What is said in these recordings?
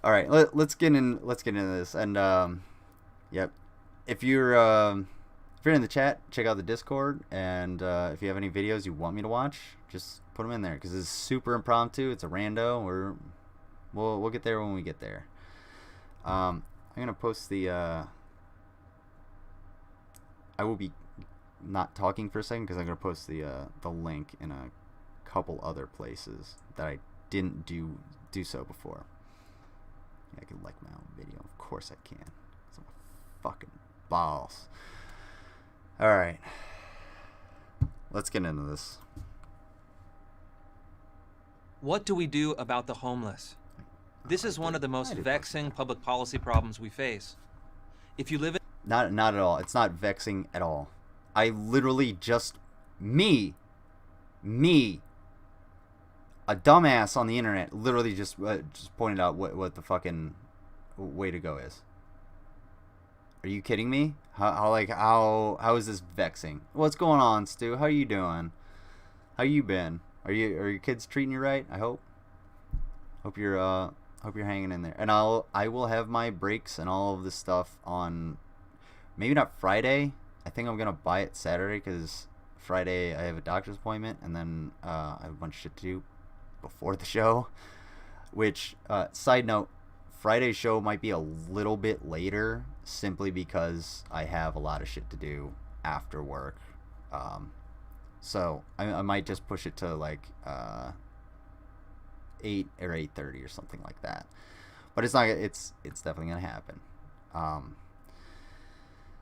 All right, let's get in. Let's get into this. And yep, if you're in the chat, check out the Discord. And if you have any videos you want me to watch, just put them in there because it's super impromptu. It's a rando. We'll get there when we get there. I'm gonna post the. I will be not talking for a second because I'm gonna post the link in a couple other places that I didn't do so before. I can like my own video. Of course I can. Some fucking balls. Alright. Let's get into this. What do we do about the homeless? This is one of the most vexing public policy problems we face. If you live in... Not at all. It's not vexing at all. I literally just... Me, a dumbass on the internet literally just pointed out what the fucking way to go is. Are you kidding me? How is this vexing? What's going on, Stu? How you doing? How you been? Are your kids treating you right? I hope you're hanging in there. And I will have my breaks and all of this stuff on maybe not Friday. I think I'm gonna buy it Saturday because Friday I have a doctor's appointment and then I have a bunch of shit to do before the show, which side note, Friday's show might be a little bit later simply because I have a lot of shit to do after work, so I might just push it to like 8 or 8:30 or something like that, but it's definitely gonna happen.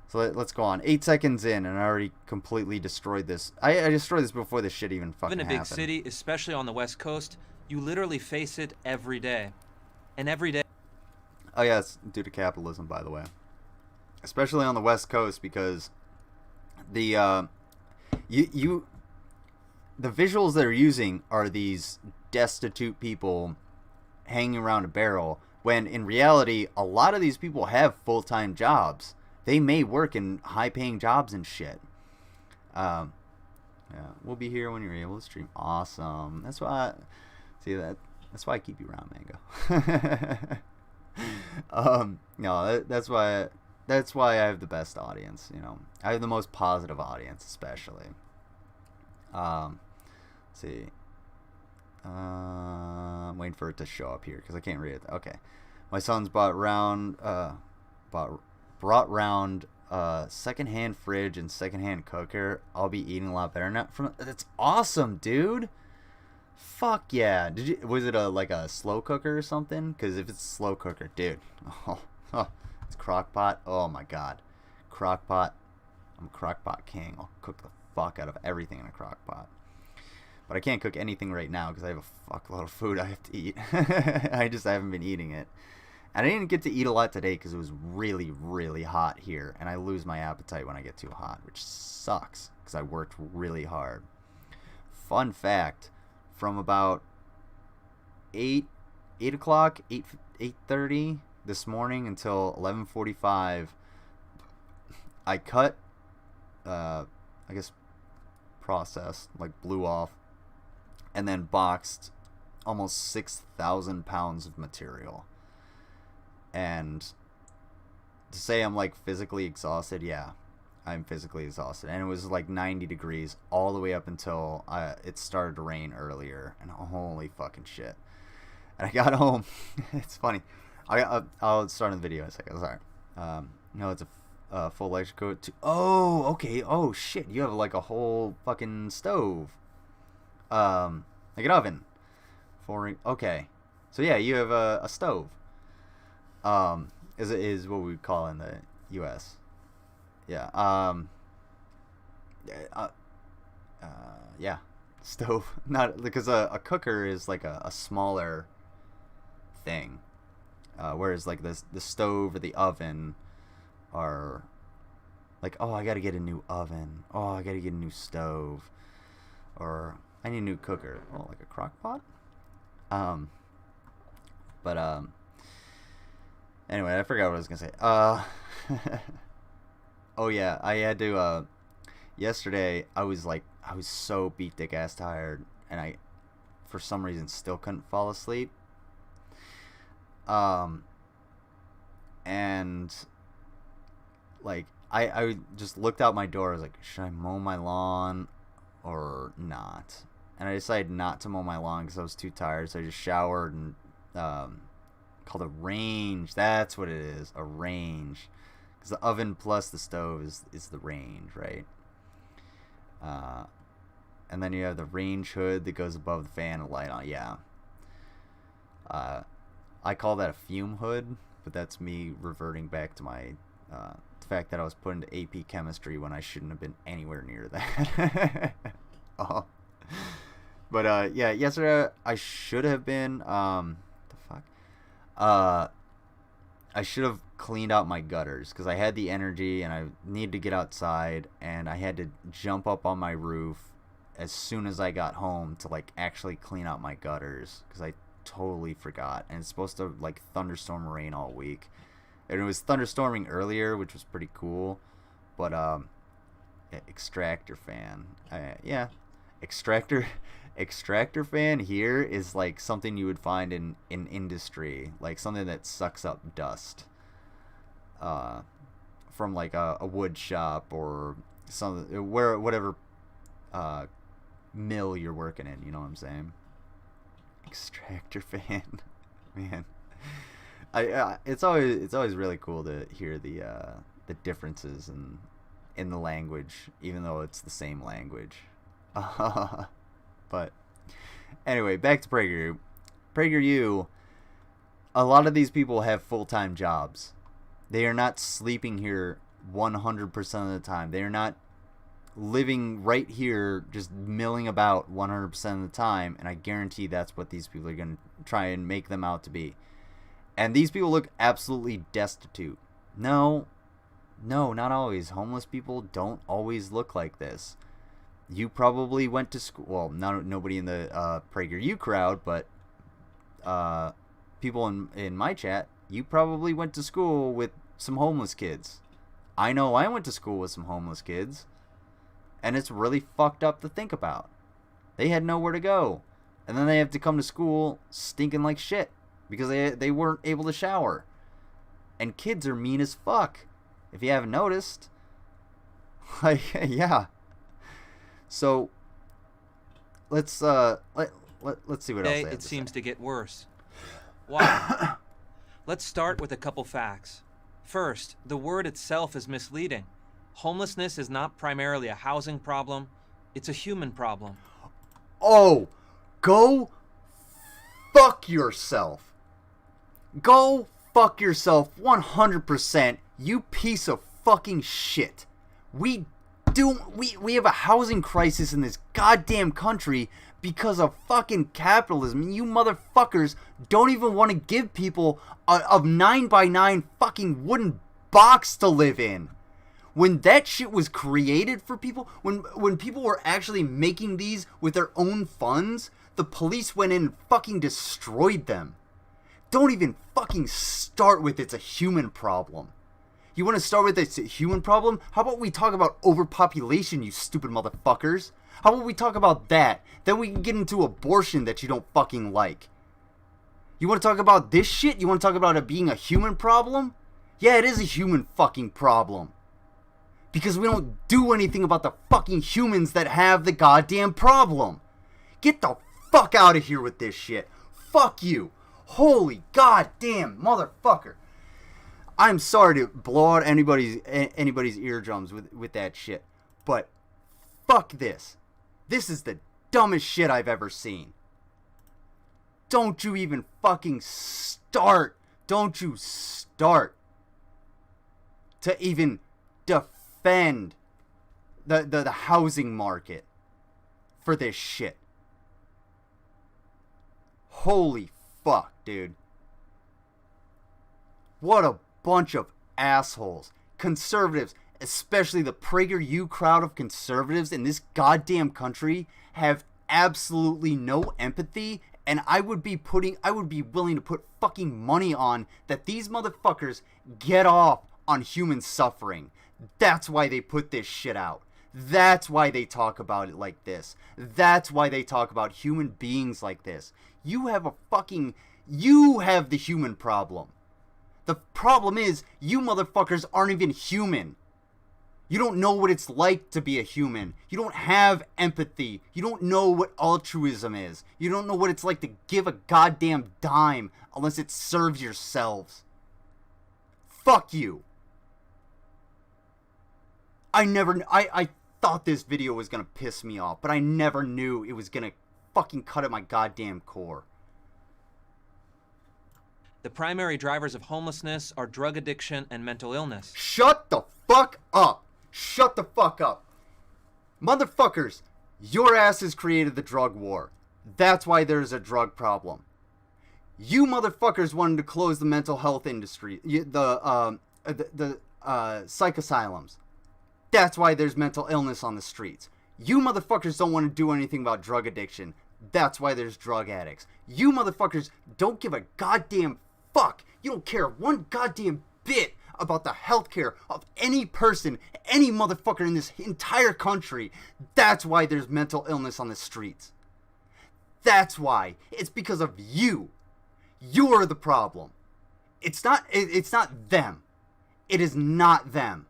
So let's go on. 8 seconds in, and I already completely destroyed this. I destroyed this before this shit even fucking happened. In a big city, especially on the West Coast, you literally face it every day. And every day... Oh yeah, it's due to capitalism, by the way. Especially on the West Coast, because the the visuals they're using are these destitute people hanging around a barrel, when in reality, a lot of these people have full-time jobs. They may work in high-paying jobs and shit. Yeah, we'll be here when you're able to stream. Awesome. That's why. That's why I keep you around, Mango. No, that's why. That's why I have the best audience. You know, I have the most positive audience, especially. Let's see. I'm waiting for it to show up here because I can't read it. Okay, my son's brought round secondhand fridge and secondhand cooker. I'll be eating a lot better now. That's awesome, dude. Fuck yeah. Was it like a slow cooker or something? Because if it's a slow cooker, dude, it's crock pot. Oh my god, crock pot. I'm a crock pot king. I'll cook the fuck out of everything in a crock pot. But I can't cook anything right now because I have a fuckload of food I have to eat. I haven't been eating it. And I didn't get to eat a lot today because it was really, really hot here. And I lose my appetite when I get too hot, which sucks because I worked really hard. Fun fact, from about 8 o'clock, 8:30 this morning until 11:45, I cut, I guess, processed, like blew off, and then boxed almost 6,000 pounds of material. And to say I'm like physically exhausted, yeah, I'm physically exhausted. And it was like 90 degrees all the way up until it started to rain earlier. And holy fucking shit. And I got home. It's funny. I'll start in the video in a second. Sorry. No, it's a full electric coat too. Oh, okay. Oh shit. You have like a whole fucking stove. Like an oven. Okay. So yeah, you have a stove. Is what we would call in the U.S. Yeah. Yeah. Stove. Not because a cooker is like a smaller thing, whereas like the stove or the oven are like, oh, I gotta get a new oven. Oh, I gotta get a new stove, or I need a new cooker. Oh, like a crock pot. Anyway, I forgot what I was gonna say. Oh yeah, I had to. Yesterday, I was so beat dick ass tired, and I, for some reason, still couldn't fall asleep. And like I just looked out my door. I was like, should I mow my lawn or not? And I decided not to mow my lawn because I was too tired. So I just showered and called a range. That's what it is, a range. Because the oven plus the stove is the range, right? And then you have the range hood that goes above the fan and light on. Yeah. I call that a fume hood, but that's me reverting back to my the fact that I was put into AP chemistry when I shouldn't have been anywhere near that. Oh. But yeah, yesterday I should have been the fuck. I should have cleaned out my gutters because I had the energy and I needed to get outside, and I had to jump up on my roof as soon as I got home to like actually clean out my gutters because I totally forgot. And it's supposed to like thunderstorm rain all week, and it was thunderstorming earlier, which was pretty cool. But extractor fan, yeah, extractor fan here is like something you would find in industry, like something that sucks up dust from like a wood shop or something, where whatever mill you're working in, you know what I'm saying? Extractor fan. Man, it's always really cool to hear the differences in the language, even though it's the same language. But anyway, back to PragerU. PragerU, a lot of these people have full-time jobs. They are not sleeping here 100% of the time. They are not living right here just milling about 100% of the time, and I guarantee that's what these people are going to try and make them out to be. And these people look absolutely destitute. No, not always. Homeless people don't always look like this. You probably went to school. Well, nobody in the PragerU crowd, but people in my chat, you probably went to school with some homeless kids. I know I went to school with some homeless kids, and it's really fucked up to think about. They had nowhere to go, and then they have to come to school stinking like shit because they weren't able to shower. And kids are mean as fuck, if you haven't noticed. Like, yeah. So let's see what else they have it to seems say. to get worse. Why? Let's start with a couple facts. First, the word itself is misleading. Homelessness is not primarily a housing problem, it's a human problem. Oh, go fuck yourself. Go fuck yourself 100%, you piece of fucking shit. We have a housing crisis in this goddamn country because of fucking capitalism. You motherfuckers don't even want to give people a 9x9 fucking wooden box to live in. When that shit was created for people, when people were actually making these with their own funds, the police went in and fucking destroyed them. Don't even fucking start with it's a human problem. You want to start with it's a human problem? How about we talk about overpopulation, you stupid motherfuckers? How about we talk about that? Then we can get into abortion that you don't fucking like. You want to talk about this shit? You want to talk about it being a human problem? Yeah, it is a human fucking problem. Because we don't do anything about the fucking humans that have the goddamn problem. Get the fuck out of here with this shit. Fuck you. Holy goddamn motherfucker. I'm sorry to blow out anybody's eardrums with that shit, but fuck this. This is the dumbest shit I've ever seen. Don't you even fucking start. Don't you start to even defend the housing market for this shit. Holy fuck, dude. What a bunch of assholes. Conservatives, especially the PragerU crowd of conservatives in this goddamn country, have absolutely no empathy, and I would be willing to put fucking money on that these motherfuckers get off on human suffering. That's why they put this shit out. That's why they talk about it like this. That's why they talk about human beings like this. You have a fucking You have the human problem. The problem is, you motherfuckers aren't even human. You don't know what it's like to be a human. You don't have empathy. You don't know what altruism is. You don't know what it's like to give a goddamn dime unless it serves yourselves. Fuck you. I thought this video was gonna piss me off, but I never knew it was gonna fucking cut at my goddamn core. The primary drivers of homelessness are drug addiction and mental illness. Shut the fuck up. Shut the fuck up. Motherfuckers, your asses created the drug war. That's why there's a drug problem. You motherfuckers wanted to close the mental health industry, the psych asylums. That's why there's mental illness on the streets. You motherfuckers don't want to do anything about drug addiction. That's why there's drug addicts. You motherfuckers don't give a goddamn fuck. You don't care one goddamn bit about the healthcare of any person, any motherfucker in this entire country. That's why there's mental illness on the streets. That's why. It's because of you. You're the problem. It's not them. It is not them.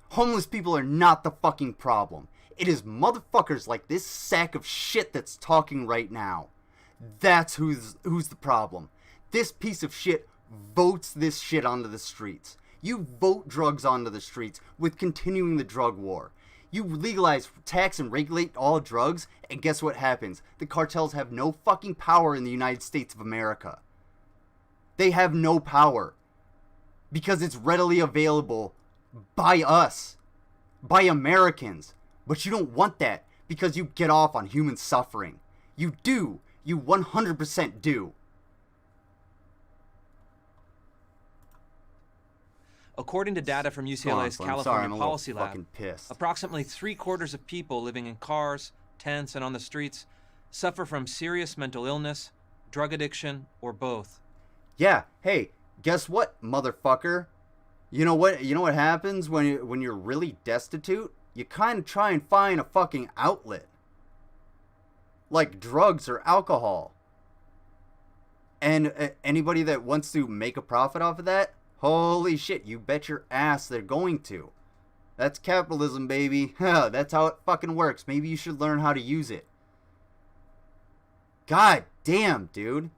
Homeless people are not the fucking problem. It is motherfuckers like this sack of shit that's talking right now. That's who's the problem. This piece of shit votes this shit onto the streets. You vote drugs onto the streets with continuing the drug war. You legalize, tax, and regulate all drugs, and guess what happens? The cartels have no fucking power in the United States of America. They have no power. Because it's readily available by us. By Americans. But you don't want that because you get off on human suffering. You do. You 100% do. According to data from UCLA's California Policy Lab, pissed. approximately 3/4 of people living in cars, tents, and on the streets suffer from serious mental illness, drug addiction, or both. Yeah, hey, guess what, motherfucker? You know what happens when you're really destitute? You kind of try and find a fucking outlet. Like drugs or alcohol. And anybody that wants to make a profit off of that, holy shit, you bet your ass they're going to. That's capitalism, baby. That's how it fucking works. Maybe you should learn how to use it. God damn, dude.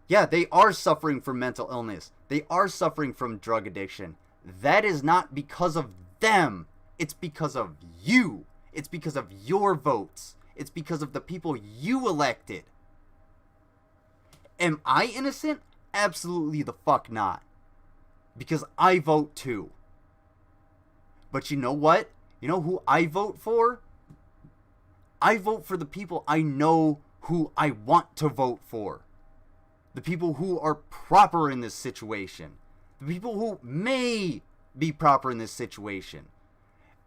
Yeah, they are suffering from mental illness. They are suffering from drug addiction. That is not because of them. It's because of you. It's because of your votes. It's because of the people you elected. Am I innocent? Absolutely the fuck not. Because I vote too. But you know what? You know who I vote for? I vote for the people I know who I want to vote for. The people who are proper in this situation. The people who may be proper in this situation.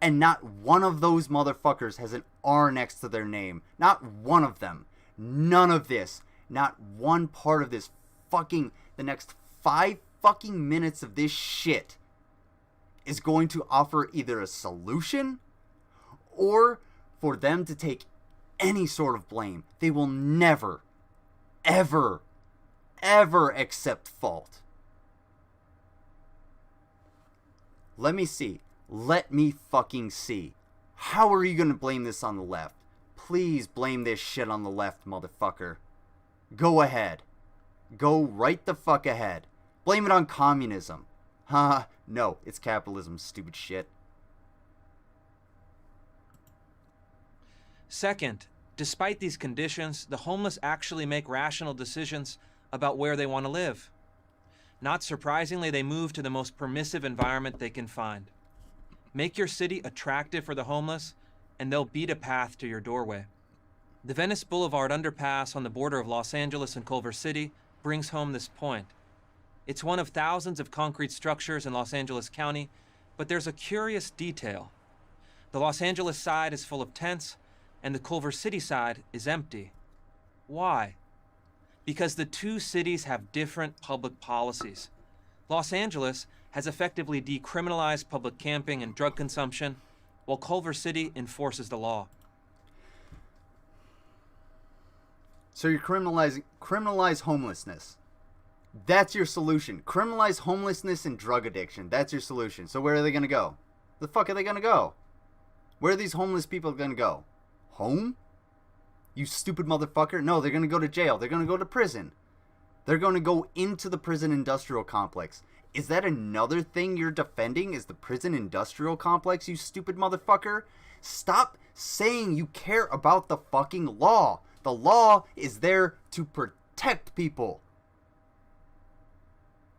And not one of those motherfuckers has an R next to their name. Not one of them. None of this. Not one part of this fucking, the next 5 fucking minutes of this shit is going to offer either a solution or for them to take any sort of blame. They will never, ever, ever accept fault. Let me see. Let me fucking see. How are you gonna blame this on the left? Please blame this shit on the left, motherfucker. Go ahead. Go right the fuck ahead. Blame it on communism. Haha, no, it's capitalism, stupid shit. Second, despite these conditions, the homeless actually make rational decisions about where they want to live. Not surprisingly, they move to the most permissive environment they can find. Make your city attractive for the homeless, and they'll beat a path to your doorway. The Venice Boulevard underpass on the border of Los Angeles and Culver City brings home this point. It's one of thousands of concrete structures in Los Angeles County, but there's a curious detail. The Los Angeles side is full of tents, and the Culver City side is empty. Why? Because the two cities have different public policies. Los Angeles has effectively decriminalized public camping and drug consumption, while Culver City enforces the law. So you're criminalize homelessness. That's your solution. Criminalize homelessness and drug addiction. That's your solution. So where are they going to go? The fuck are they going to go? Where are these homeless people going to go? Home? You stupid motherfucker. No, they're going to go to jail. They're going to go to prison. They're going to go into the prison industrial complex. Is that another thing you're defending? Is the prison industrial complex, you stupid motherfucker? Stop saying you care about the fucking law. The law is there to protect people.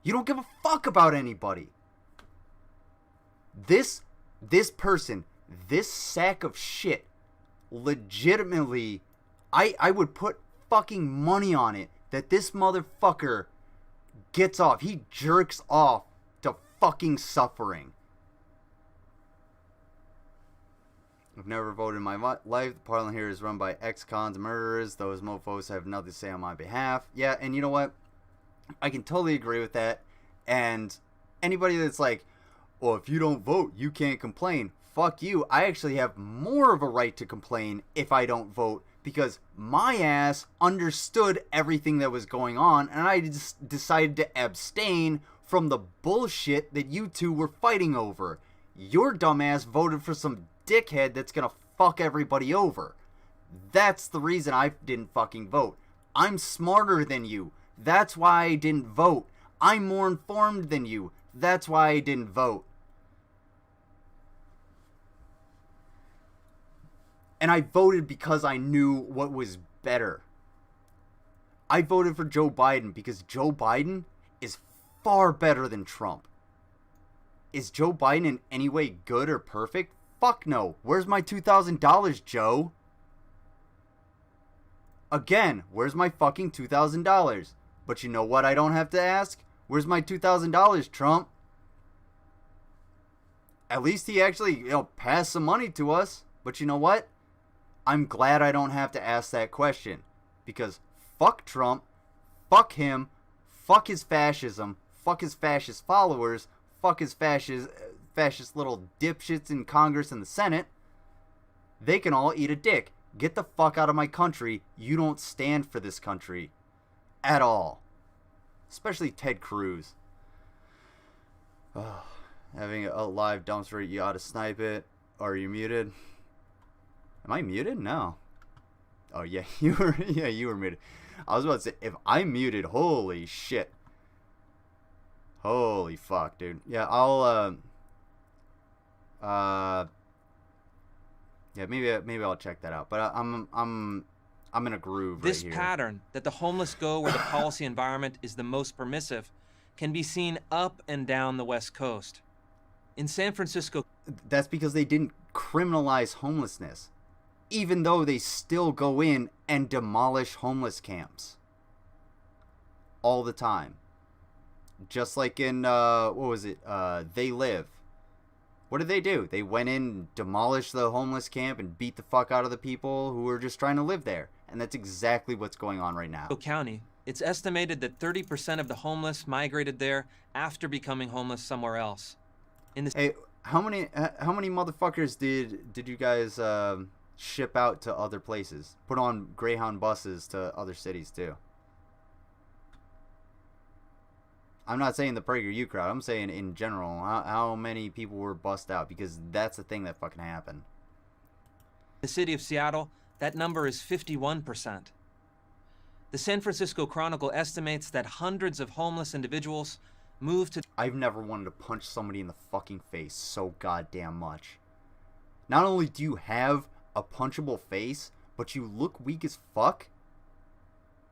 You don't give a fuck about anybody. This person, this sack of shit, legitimately, I would put fucking money on it that this motherfucker gets off. He jerks off to fucking suffering. I've never voted in my life. The parliament here is run by ex-cons and murderers. Those mofos have nothing to say on my behalf. Yeah, and you know what? I can totally agree with that. And anybody that's like, well, if you don't vote, you can't complain. Fuck you. I actually have more of a right to complain if I don't vote, because my ass understood everything that was going on, and I just decided to abstain from the bullshit that you two were fighting over. Your dumbass voted for some dickhead that's gonna fuck everybody over. That's the reason I didn't fucking vote. I'm smarter than you. That's why I didn't vote. I'm more informed than you. That's why I didn't vote. And I voted because I knew what was better. I voted for Joe Biden because Joe Biden is far better than Trump. Is Joe Biden in any way good or perfect? Fuck no. Where's my $2,000, Joe? Again, where's my fucking $2,000? But you know what I don't have to ask? Where's my $2,000, Trump? At least he actually, passed some money to us. But you know what? I'm glad I don't have to ask that question. Because fuck Trump, fuck him, fuck his fascism, fuck his fascist followers, fuck his fascist little dipshits in Congress and the Senate. They can all eat a dick. Get the fuck out of my country. You don't stand for this country. At all. Especially Ted Cruz. Oh, having a live dumpster, you ought to snipe it. Or are you muted? Am I muted? No. Oh yeah, you were muted. I was about to say, if I'm muted, holy shit. Holy fuck, dude. Yeah, maybe I'll check that out. But I'm in a groove right here. This pattern that the homeless go where the policy environment is the most permissive can be seen up and down the West Coast. In San Francisco, that's because they didn't criminalize homelessness, even though they still go in and demolish homeless camps all the time. Just like in They Live. What did they do? They went in, demolished the homeless camp, and beat the fuck out of the people who were just trying to live there. And that's exactly what's going on right now. County, it's estimated that 30% of the homeless migrated there after becoming homeless somewhere else. Hey, how many motherfuckers did you guys ship out to other places? Put on Greyhound buses to other cities too. I'm not saying the PragerU crowd. I'm saying in general, how many people were bussed out? Because that's the thing that fucking happened. The city of Seattle, that number is 51%. The San Francisco Chronicle estimates that hundreds of homeless individuals moved to... I've never wanted to punch somebody in the fucking face so goddamn much. Not only do you have a punchable face, but you look weak as fuck,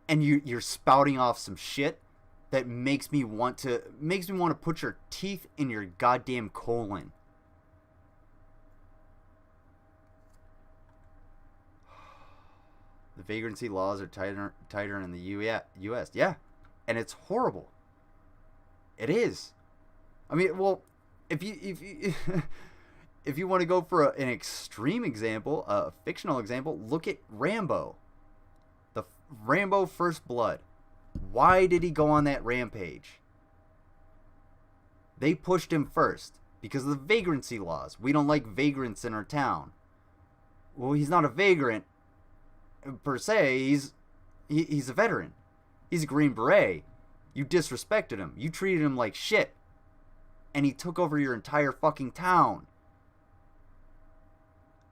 and you're spouting off some shit that makes me want to put your teeth in your goddamn colon. The vagrancy laws are tighter in the U.S. Yeah, and it's horrible. It is. I mean, well, if you if you want to go for an extreme example, a fictional example, look at Rambo. The Rambo First Blood. Why did he go on that rampage? They pushed him first because of the vagrancy laws. We don't like vagrants in our town. Well, he's not a vagrant per se. He's He's a veteran. He's a Green Beret. You disrespected him. You treated him like shit. And he took over your entire fucking town.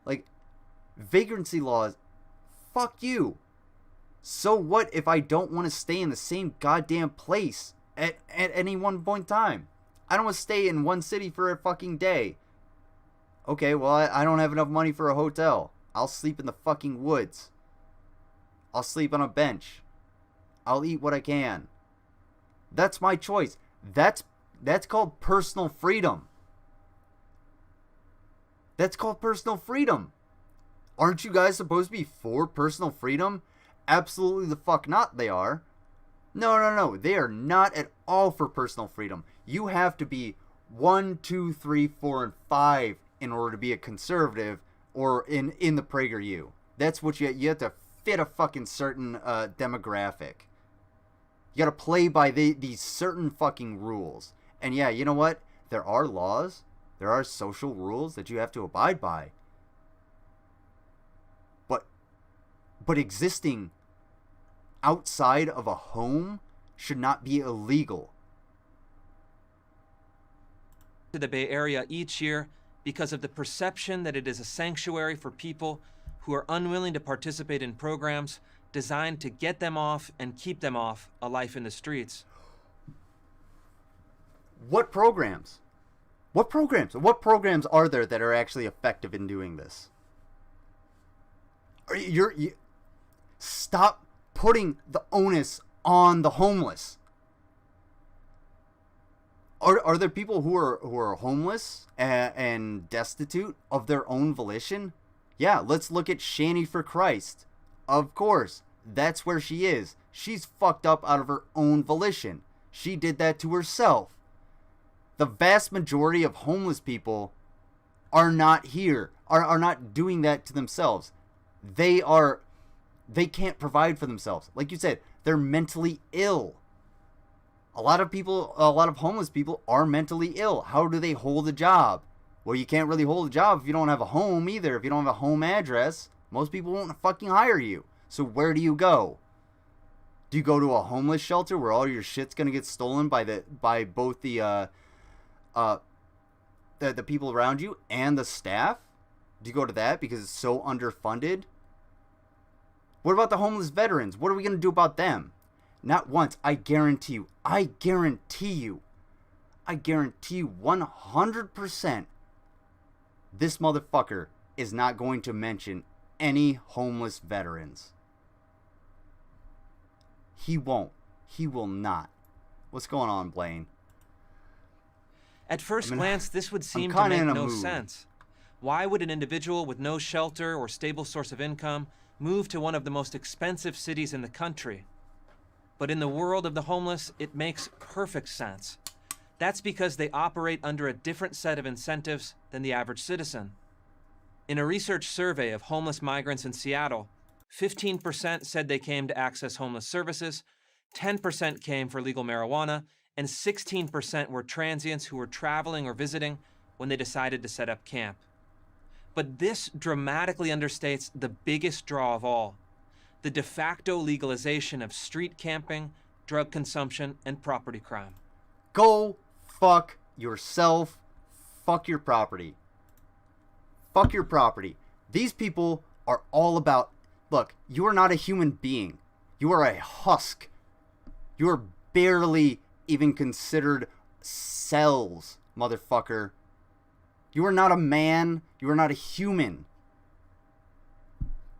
Like, vagrancy laws, fuck you. So what if I don't want to stay in the same goddamn place at any one point in time? I don't want to stay in one city for a fucking day. Okay, well, I don't have enough money for a hotel. I'll sleep in the fucking woods. I'll sleep on a bench. I'll eat what I can. That's my choice. That's called personal freedom. That's called personal freedom. Aren't you guys supposed to be for personal freedom? Absolutely the fuck not, they are. No. They are not at all for personal freedom. You have to be 1, 2, 3, 4, and 5 in order to be a conservative or in the PragerU. That's what you have to fit a fucking certain demographic. You gotta play by these certain fucking rules. And yeah, you know what? There are laws. There are social rules that you have to abide by. But existing outside of a home should not be illegal. To the Bay Area each year because of the perception that it is a sanctuary for people who are unwilling to participate in programs designed to get them off and keep them off a life in the streets. What programs? What programs are there that are actually effective in doing this? Stop putting the onus on the homeless. Are there people who are homeless and destitute of their own volition? Yeah, let's look at Shani for Christ. Of course, that's where she is. She's fucked up out of her own volition. She did that to herself. The vast majority of homeless people are not here, are not doing that to themselves. They can't provide for themselves. Like you said, they're mentally ill. A lot of homeless people are mentally ill. How do they hold a job? Well, you can't really hold a job if you don't have a home either. If you don't have a home address, most people won't fucking hire you. So where do you go? Do you go to a homeless shelter where all your shit's gonna get stolen by both the people around you and the staff? Do you go to that because it's so underfunded? What about the homeless veterans? What are we gonna do about them? Not once. I guarantee you 100%, this motherfucker is not going to mention any homeless veterans. He won't. He will not. What's going on, Blaine? At first glance, this would seem to make no sense. Why would an individual with no shelter or stable source of income move to one of the most expensive cities in the country? But in the world of the homeless, it makes perfect sense. That's because they operate under a different set of incentives than the average citizen. In a research survey of homeless migrants in Seattle, 15% said they came to access homeless services, 10% came for legal marijuana, and 16% were transients who were traveling or visiting when they decided to set up camp. But this dramatically understates the biggest draw of all: the de facto legalization of street camping, drug consumption, and property crime. Go fuck yourself. Fuck your property. Fuck your property. These people are all about... Look, you are not a human being. You are a husk. You are barely even considered cells, motherfucker. You are not a man. You are not a human.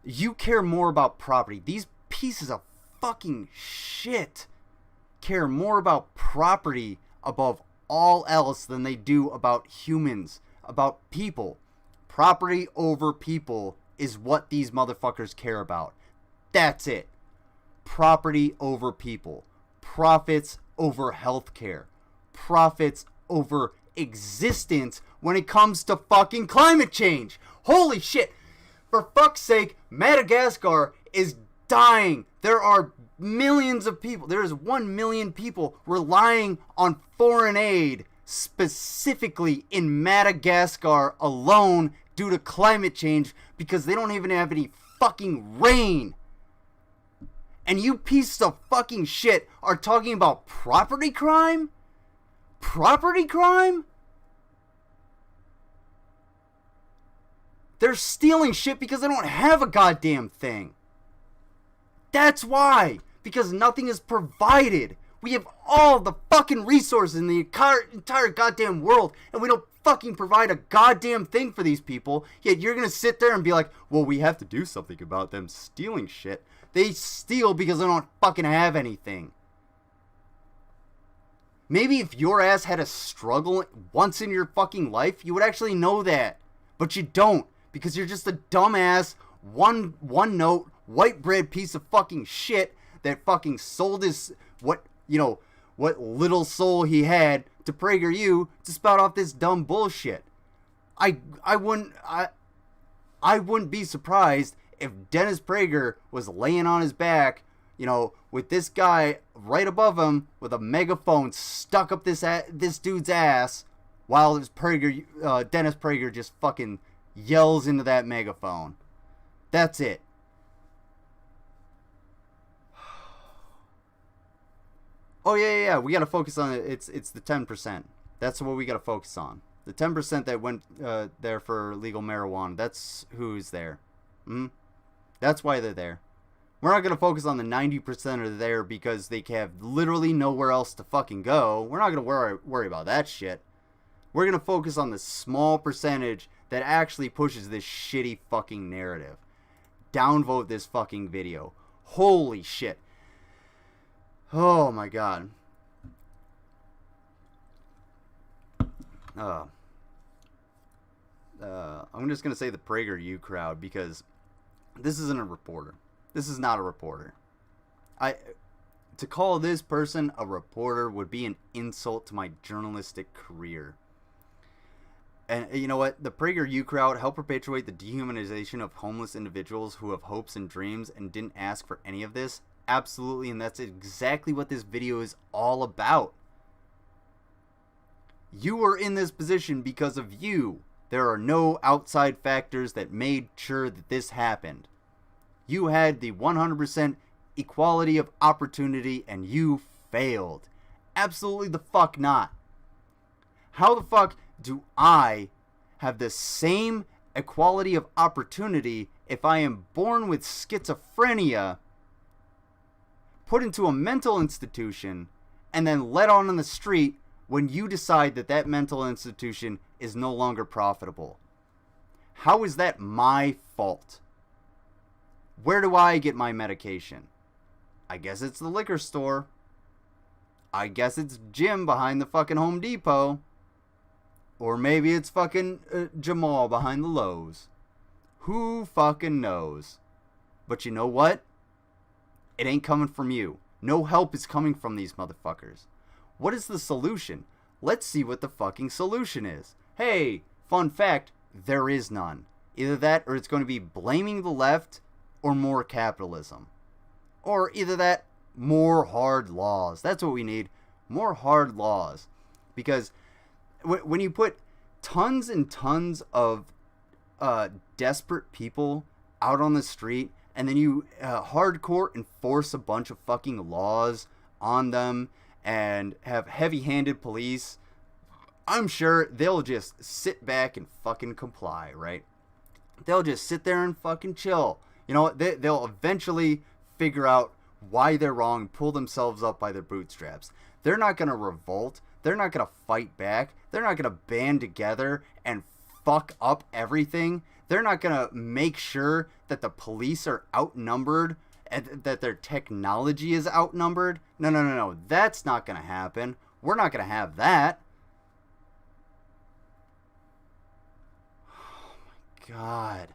You care more about property. These pieces of fucking shit care more about property above all else than they do about humans, about people. Property over people is what these motherfuckers care about. That's it. Property over people. Profits over healthcare. Profits over existence when it comes to fucking climate change. Holy shit. For fuck's sake, Madagascar is dying. There are millions of people. There is 1 million people relying on foreign aid, specifically in Madagascar alone, due to climate change, because they don't even have any fucking rain. And you pieces of fucking shit are talking about property crime? Property crime? They're stealing shit because they don't have a goddamn thing. That's why. Because nothing is provided. We have all the fucking resources in the entire goddamn world, and we don't fucking provide a goddamn thing for these people. Yet you're gonna sit there and be like, well, we have to do something about them stealing shit. They steal because they don't fucking have anything. Maybe if your ass had a struggle once in your fucking life, you would actually know that. But you don't. Because you're just a dumbass, one note, white bread piece of fucking shit that fucking sold his, what little soul he had to PragerU to spout off this dumb bullshit. I wouldn't be surprised if Dennis Prager was laying on his back, with this guy right above him with a megaphone stuck up this dude's ass, while Dennis Prager just fucking yells into that megaphone. That's it. Oh yeah. We gotta focus on it. It's the 10%. That's what we gotta focus on. The 10% that went there for legal marijuana. That's who's there. That's why they're there. We're not gonna focus on the 90% are there because they have literally nowhere else to fucking go. We're not gonna worry about that shit. We're gonna focus on the small percentage that actually pushes this shitty fucking narrative. Downvote this fucking video. Holy shit. Oh my god. I'm just gonna say the PragerU crowd because this isn't a reporter. This is not a reporter. To call this person a reporter would be an insult to my journalistic career. And you know what? The PragerU crowd helped perpetuate the dehumanization of homeless individuals who have hopes and dreams and didn't ask for any of this. Absolutely, and that's exactly what this video is all about. You were in this position because of you. There are no outside factors that made sure that this happened. You had the 100% equality of opportunity and you failed. Absolutely the fuck not. How the fuck do I have the same equality of opportunity if I am born with schizophrenia, put into a mental institution, and then let on the street when you decide that that mental institution is no longer profitable? How is that my fault? Where do I get my medication? I guess it's the liquor store. I guess it's Jim behind the fucking Home Depot. Or maybe it's fucking Jamal behind the Lowe's. Who fucking knows? But you know what? It ain't coming from you. No help is coming from these motherfuckers. What is the solution? Let's see what the fucking solution is. Hey, fun fact, there is none. Either that or it's going to be blaming the left or more capitalism. Or either that, more hard laws. That's what we need. More hard laws. Because when you put tons and tons of desperate people out on the street, and then you hardcore enforce a bunch of fucking laws on them and have heavy-handed police, I'm sure they'll just sit back and fucking comply, right? They'll just sit there and fucking chill. You know, they'll eventually figure out why they're wrong, pull themselves up by their bootstraps. They're not going to revolt. They're not going to fight back. They're not going to band together and fuck up everything. They're not going to make sure that the police are outnumbered and that their technology is outnumbered. No. That's not going to happen. We're not going to have that. Oh my God.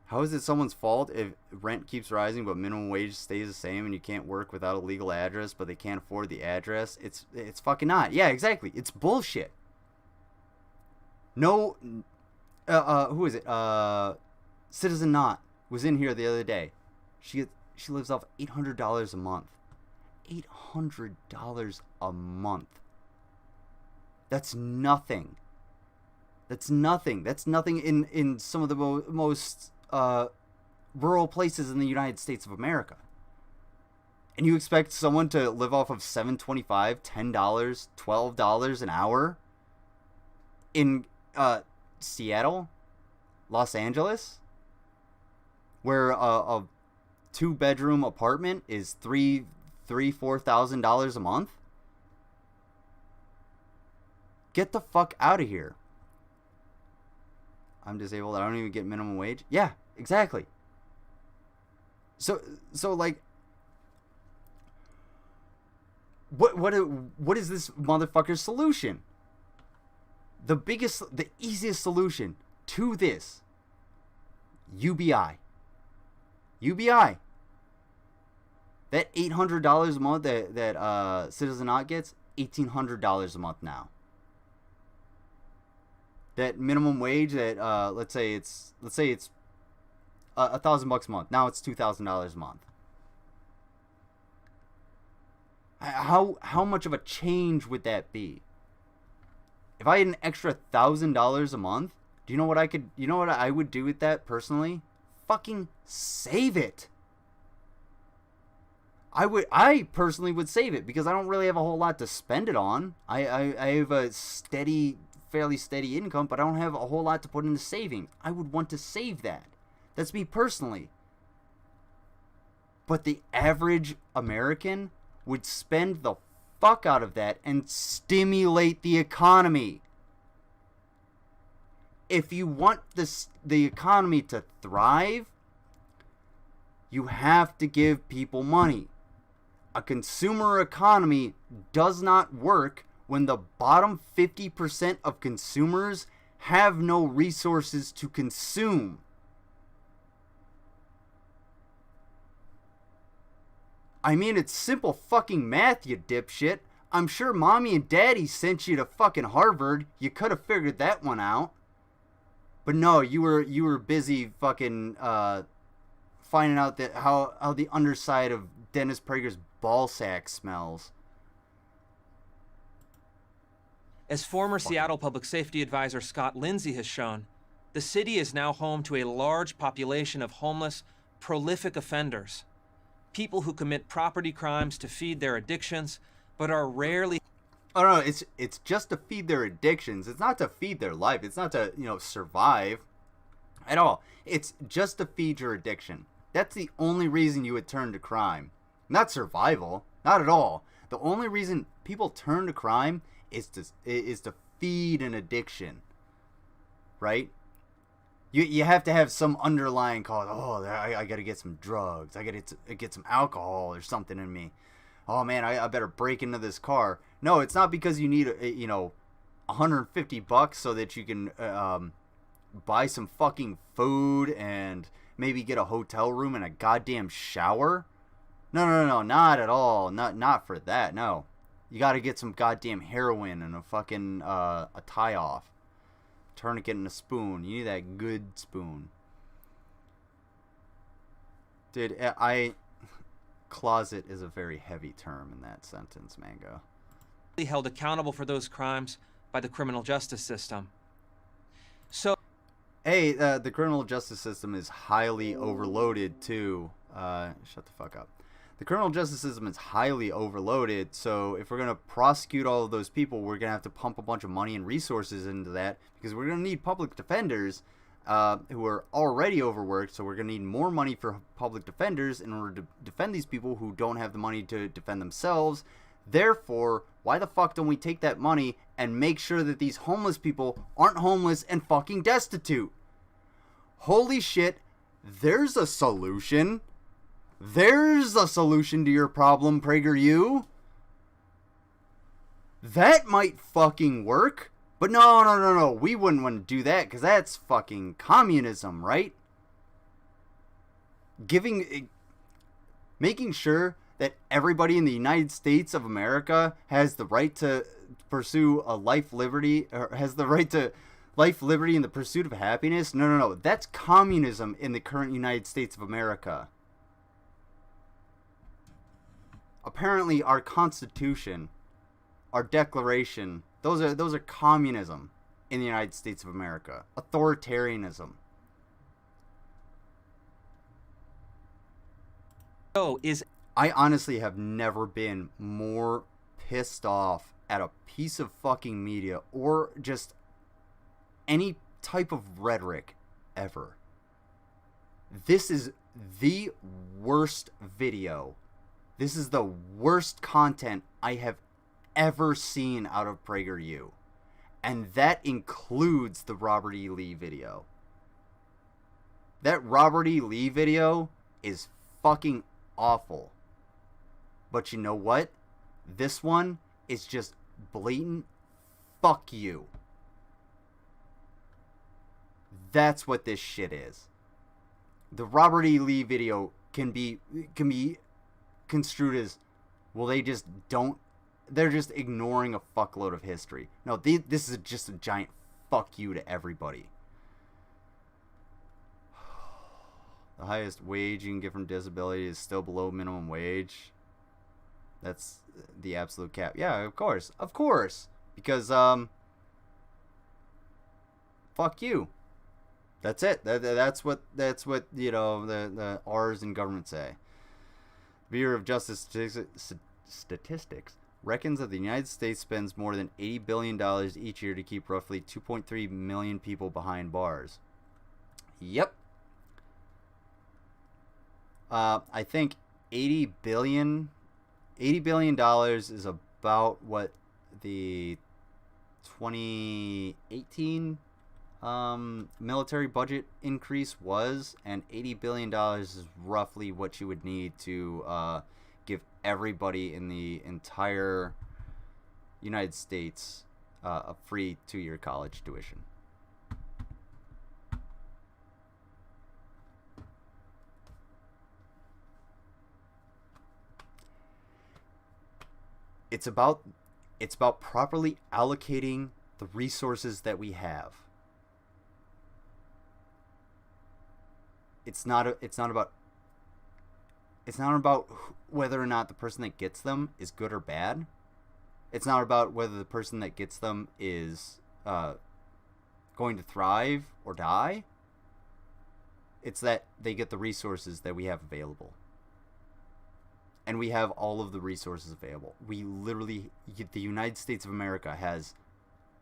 How is it someone's fault if rent keeps rising but minimum wage stays the same and you can't work without a legal address but they can't afford the address? It's fucking not. Yeah, exactly. It's bullshit. No, who is it? Citizen Not was in here the other day. She lives off $800 a month. $800 a month. That's nothing. That's nothing. That's nothing in some of the most rural places in the United States of America. And you expect someone to live off of $7.25, $10, $12 an hour in Seattle, Los Angeles, where a 2-bedroom apartment is $4,000 a month? Get the fuck out of here. I'm disabled. I don't even get minimum wage. Yeah, exactly. So like, what is this motherfucker's solution? The easiest solution to this, UBI. UBI. That $800 a month that Citizen Not gets, $1,800 a month now. That minimum wage that let's say it's $1,000 a month. Now it's $2,000 a month. How much of a change would that be? If I had an extra $1,000 a month, do you know what I would do with that personally? Fucking save it. I personally would save it because I don't really have a whole lot to spend it on. I have a fairly steady income, but I don't have a whole lot to put into savings. I would want to save that. That's me personally. But the average American would spend the fuck out of that and stimulate the economy. If you want the economy to thrive, you have to give people money. A consumer economy does not work when the bottom 50% of consumers have no resources to consume. I mean, it's simple fucking math, you dipshit. I'm sure mommy and daddy sent you to fucking Harvard. You could have figured that one out. But no, you were busy fucking finding out that how the underside of Dennis Prager's ball sack smells. As former Seattle Public Safety Advisor Scott Lindsay has shown, the city is now home to a large population of homeless, prolific offenders. People who commit property crimes to feed their addictions, but are rarely... Oh no, it's just to feed their addictions. It's not to feed their life. It's not to, survive at all. It's just to feed your addiction. That's the only reason you would turn to crime. Not survival. Not at all. The only reason people turn to crime is to feed an addiction. Right? You have to have some underlying cause. Oh, I got to get some drugs. I got to get some alcohol or something in me. Oh man, I better break into this car. No, it's not because you need $150 so that you can buy some fucking food and maybe get a hotel room and a goddamn shower. No, not at all. Not for that. No, you got to get some goddamn heroin and a fucking a tie off, tourniquet and a spoon. You need that good spoon, dude. Closet is a very heavy term in that sentence, Mango. Held accountable for those crimes by the criminal justice system. So, hey, the criminal justice system is highly overloaded too. Shut the fuck up. The criminal justice system is highly overloaded, so if we're going to prosecute all of those people, we're going to have to pump a bunch of money and resources into that, because we're going to need public defenders who are already overworked, so we're going to need more money for public defenders in order to defend these people who don't have the money to defend themselves. Therefore, why the fuck don't we take that money and make sure that these homeless people aren't homeless and fucking destitute? Holy shit, there's a solution. There's a solution to your problem, PragerU. That might fucking work. But no. We wouldn't want to do that because that's fucking communism, right? Making sure that everybody in the United States of America has the right to pursue a life, liberty, or has the right to life, liberty, and the pursuit of happiness. No. That's communism in the current United States of America. Apparently, our Constitution, our Declaration, those are communism in the United States of America. Authoritarianism. is I honestly have never been more pissed off at a piece of fucking media or just any type of rhetoric ever. This is the worst video. This is the worst content I have ever seen out of PragerU. And that includes the Robert E. Lee video. That Robert E. Lee video is fucking awful. But you know what? This one is just blatant fuck you. That's what this shit is. The Robert E. Lee video can be construed as, well, they're just ignoring a fuckload of history. No, this is just a giant fuck you to everybody. The highest wage you can get from disability is still below minimum wage. That's the absolute cap. Yeah, of course. Of course. Because, fuck you. That's it. That's what you know, the R's in government say. The Bureau of Justice Statistics reckons that the United States spends more than $80 billion each year to keep roughly 2.3 million people behind bars. Yep. I think $80 billion is about what the 2018 military budget increase was, and $80 billion is roughly what you would need to give everybody in the entire United States a free 2-year college tuition. It's about properly allocating the resources that we have. It's not about whether or not the person that gets them is good or bad. It's not about whether the person that gets them is going to thrive or die. It's that they get the resources that we have available. And we have all of the resources available. We literally, the United States of America has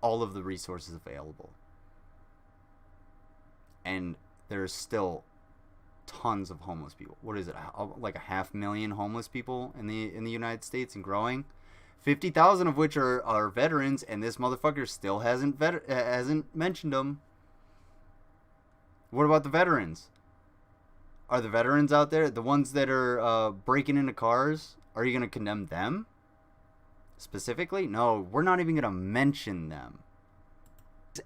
all of the resources available. And there's still tons of homeless people. What is it? Like 500,000 homeless people in the United States and growing. 50,000 of which are veterans, and this motherfucker still hasn't mentioned them. What about the veterans? Are the veterans out there, the ones that are breaking into cars, are you going to condemn them specifically? No, we're not even going to mention them.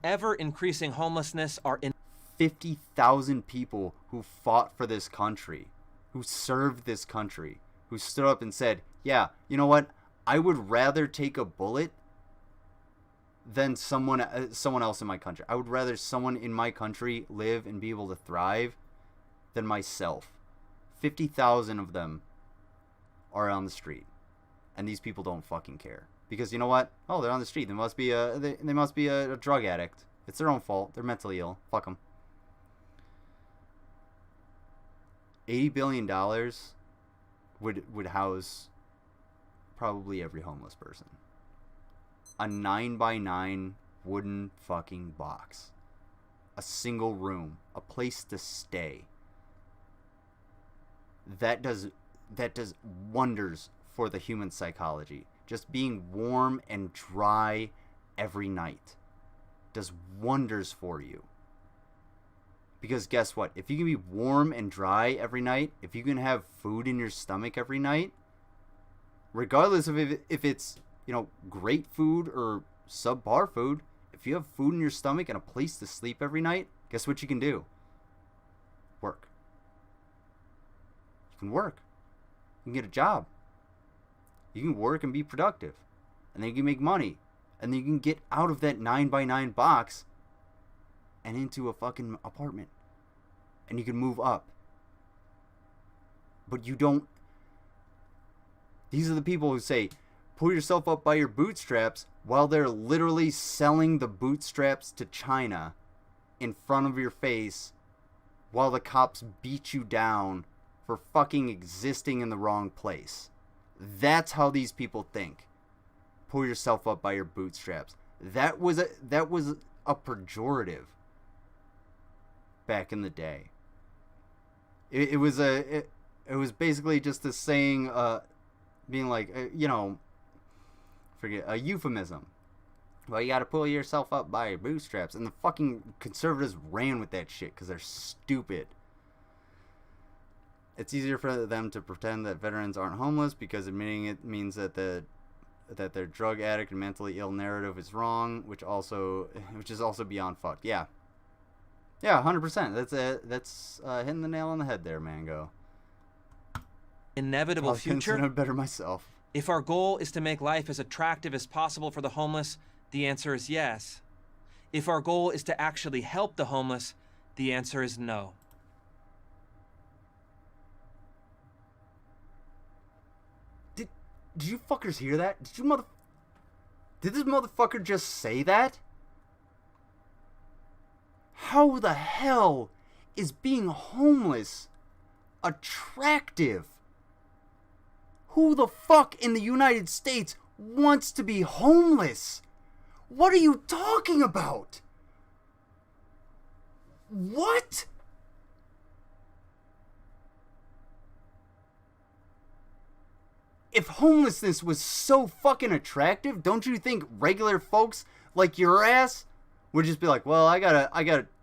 Ever increasing homelessness are in 50,000 people who fought for this country, who served this country, who stood up and said, yeah, you know what? I would rather take a bullet than someone else in my country. I would rather someone in my country live and be able to thrive than myself. 50,000 of them are on the street, and these people don't fucking care, because you know what? Oh, they're on the street. They must be a drug addict. It's their own fault. They're mentally ill. Fuck them. $80 billion would house probably every homeless person. A 9x9 wooden fucking box. A single room. A place to stay. That does wonders for the human psychology. Just being warm and dry every night does wonders for you. Because guess what? If you can be warm and dry every night, if you can have food in your stomach every night, regardless of if it's, you know, great food or subpar food, if you have food in your stomach and a place to sleep every night, guess what you can do? Work. You can work. You can get a job. You can work and be productive. And then you can make money. And then you can get out of that 9x9 box and into a fucking apartment. And you can move up. But you don't. These are the people who say, pull yourself up by your bootstraps, while they're literally selling the bootstraps to China in front of your face while the cops beat you down for fucking existing in the wrong place. That's how these people think. Pull yourself up by your bootstraps. That was a pejorative back in the day. It was basically just a saying, being like, forget a euphemism. Well, you gotta pull yourself up by your bootstraps. And the fucking conservatives ran with that shit because they're stupid. It's easier for them to pretend that veterans aren't homeless because admitting it means that their drug addict and mentally ill narrative is wrong, which is also beyond fucked. Yeah, 100%. That's hitting the nail on the head there, Mango. Inevitable future. I'd better myself. If our goal is to make life as attractive as possible for the homeless, the answer is yes. If our goal is to actually help the homeless, the answer is no. Did you fuckers hear that? Did this motherfucker just say that? How the hell is being homeless attractive? Who the fuck in the United States wants to be homeless? What are you talking about? What? If homelessness was so fucking attractive, don't you think regular folks like your ass would just be like, well, I got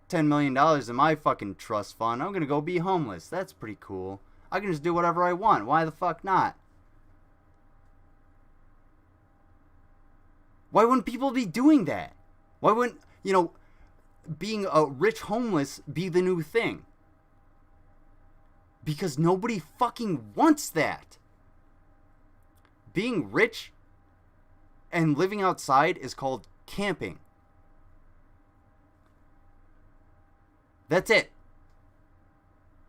$10 million in my fucking trust fund. I'm gonna go be homeless. That's pretty cool. I can just do whatever I want. Why the fuck not? Why wouldn't people be doing that? Why wouldn't, being a rich homeless be the new thing? Because nobody fucking wants that. Being rich and living outside is called camping. That's it.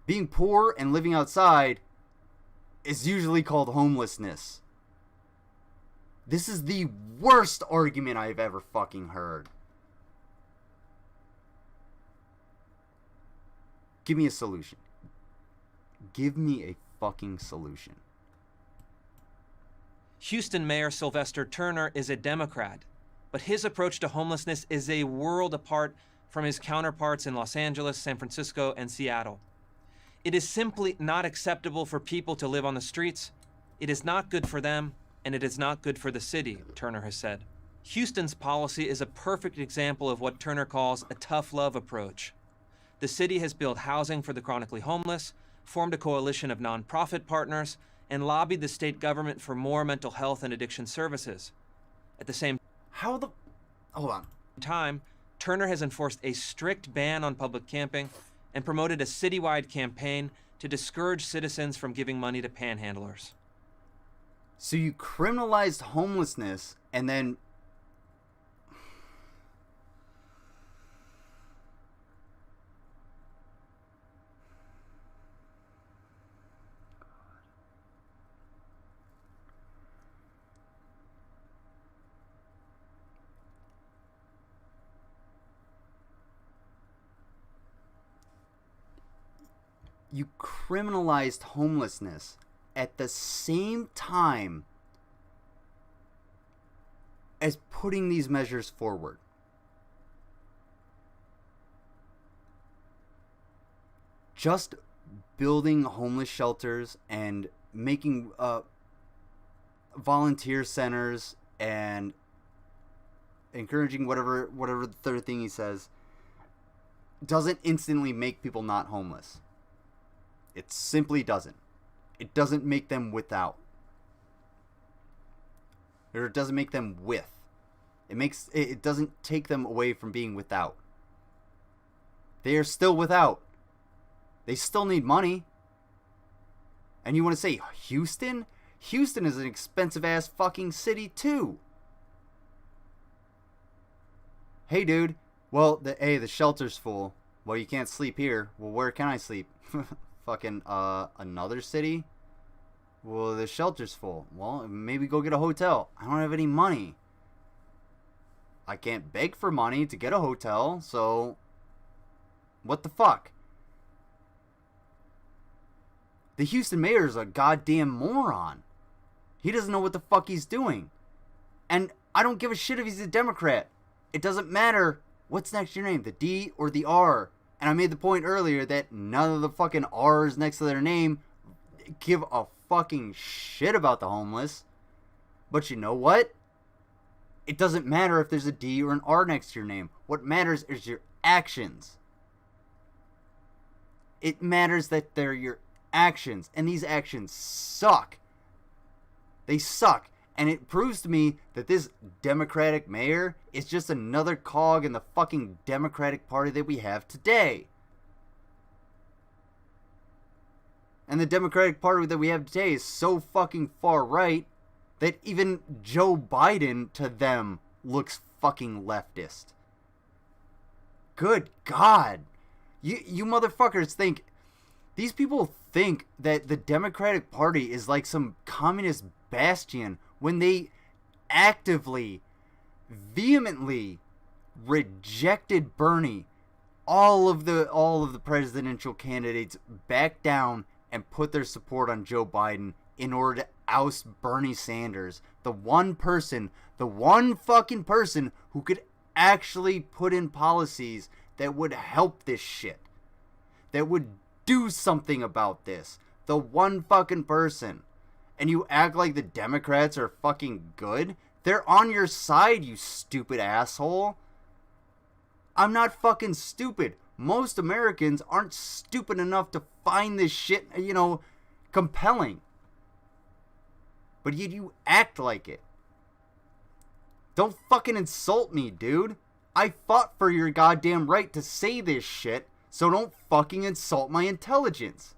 Being poor and living outside is usually called homelessness. This is the worst argument I've ever fucking heard. Give me a solution. Give me a fucking solution. Houston Mayor Sylvester Turner is a Democrat, but his approach to homelessness is a world apart from his counterparts in Los Angeles, San Francisco, and Seattle. It is simply not acceptable for people to live on the streets. It is not good for them, and it is not good for the city, Turner has said. Houston's policy is a perfect example of what Turner calls a tough love approach. The city has built housing for the chronically homeless, formed a coalition of nonprofit partners, and lobbied the state government for more mental health and addiction services. At the same Hold on. time, Turner has enforced a strict ban on public camping and promoted a citywide campaign to discourage citizens from giving money to panhandlers. So you criminalized homelessness and then... You criminalized homelessness at the same time as putting these measures forward. Just building homeless shelters and making volunteer centers and encouraging whatever the third thing he says doesn't instantly make people not homeless. It simply doesn't. It doesn't make them without. Or it doesn't make them with. It doesn't take them away from being without. They are still without. They still need money. And you want to say Houston? Houston is an expensive ass fucking city too. Hey dude, well the shelter's full. Well, you can't sleep here. Well, where can I sleep? Fucking another city? Well, the shelter's full. Well, maybe go get a hotel. I don't have any money. I can't beg for money to get a hotel, so what the fuck? The Houston mayor is a goddamn moron. He doesn't know what the fuck he's doing. And I don't give a shit if he's a Democrat. It doesn't matter what's next to your name, the D or the R. And I made the point earlier that none of the fucking R's next to their name give a fucking shit about the homeless. But you know what? It doesn't matter if there's a D or an R next to your name. What matters is your actions. It matters that they're your actions. And these actions suck. They suck. And it proves to me that this Democratic mayor is just another cog in the fucking Democratic Party that we have today. And the Democratic Party that we have today is so fucking far right that even Joe Biden to them looks fucking leftist. Good God. You motherfuckers think... These people think that the Democratic Party is like some communist bastion when they actively, vehemently rejected Bernie. All of the presidential candidates backed down and put their support on Joe Biden in order to oust Bernie Sanders. The one fucking person who could actually put in policies that would help this shit. That would do something about this. The one fucking person. And you act like the Democrats are fucking good? They're on your side, you stupid asshole. I'm not fucking stupid. Most Americans aren't stupid enough to find this shit, compelling. But you act like it. Don't fucking insult me, dude. I fought for your goddamn right to say this shit, so don't fucking insult my intelligence.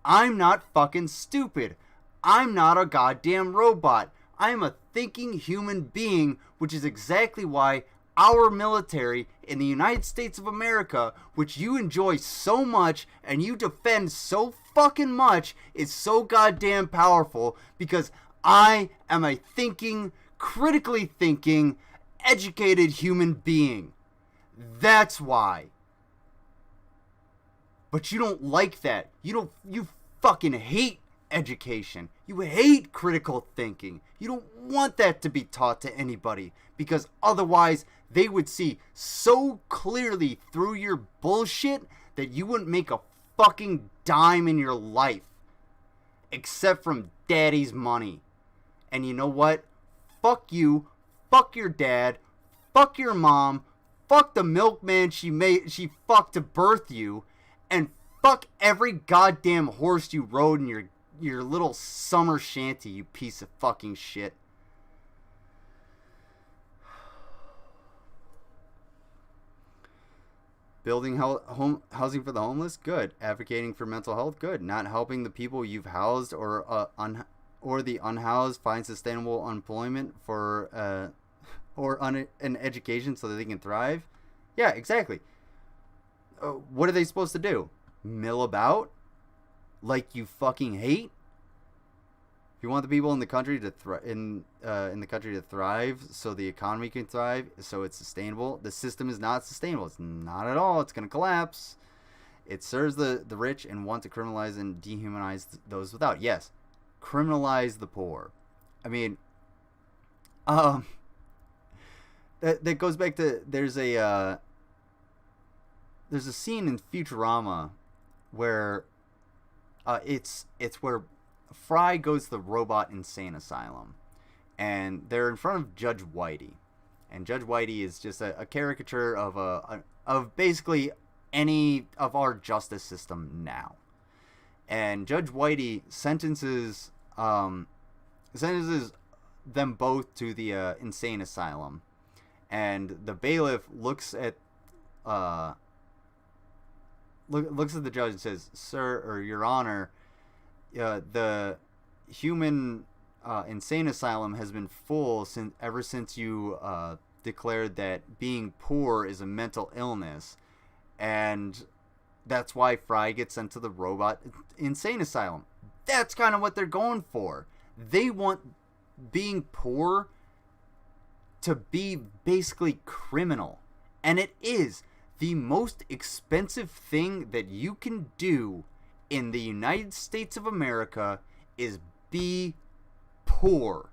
I'm not fucking stupid. I'm not a goddamn robot. I'm a thinking human being, which is exactly why our military in the United States of America, which you enjoy so much and you defend so fucking much, is so goddamn powerful, because I am a thinking, critically thinking, educated human being. That's why. But you don't like that. You fucking hate education. You hate critical thinking. You don't want that to be taught to anybody, because otherwise they would see so clearly through your bullshit that you wouldn't make a fucking dime in your life, except from daddy's money. And you know what? Fuck you. Fuck your dad. Fuck your mom. Fuck the milkman she fucked to birth you. And fuck every goddamn horse you rode in your little summer shanty, you piece of fucking shit. Building housing for the homeless? Good. Advocating for mental health? Good. Not helping the people you've housed or the unhoused find sustainable employment or an education so that they can thrive? Yeah, exactly. What are they supposed to do? Mill about? Like you fucking hate? If you want the people in the country to thrive, so the economy can thrive, so it's sustainable, the system is not sustainable. It's not at all. It's going to collapse. It serves the rich and want to criminalize and dehumanize those without. Yes, criminalize the poor. I mean, that goes back to there's a scene in Futurama where it's where Fry goes to the robot insane asylum, and they're in front of Judge Whitey, and Judge Whitey is just a caricature of basically any of our justice system now. And Judge Whitey sentences them both to the insane asylum, and the bailiff looks at the judge and says, "Sir, or Your Honor, the human insane asylum has been full ever since you declared that being poor is a mental illness, and that's why Fry gets sent to the robot insane asylum." That's kind of what they're going for. They want being poor to be basically criminal, and it is. The most expensive thing that you can do in the United States of America is be poor.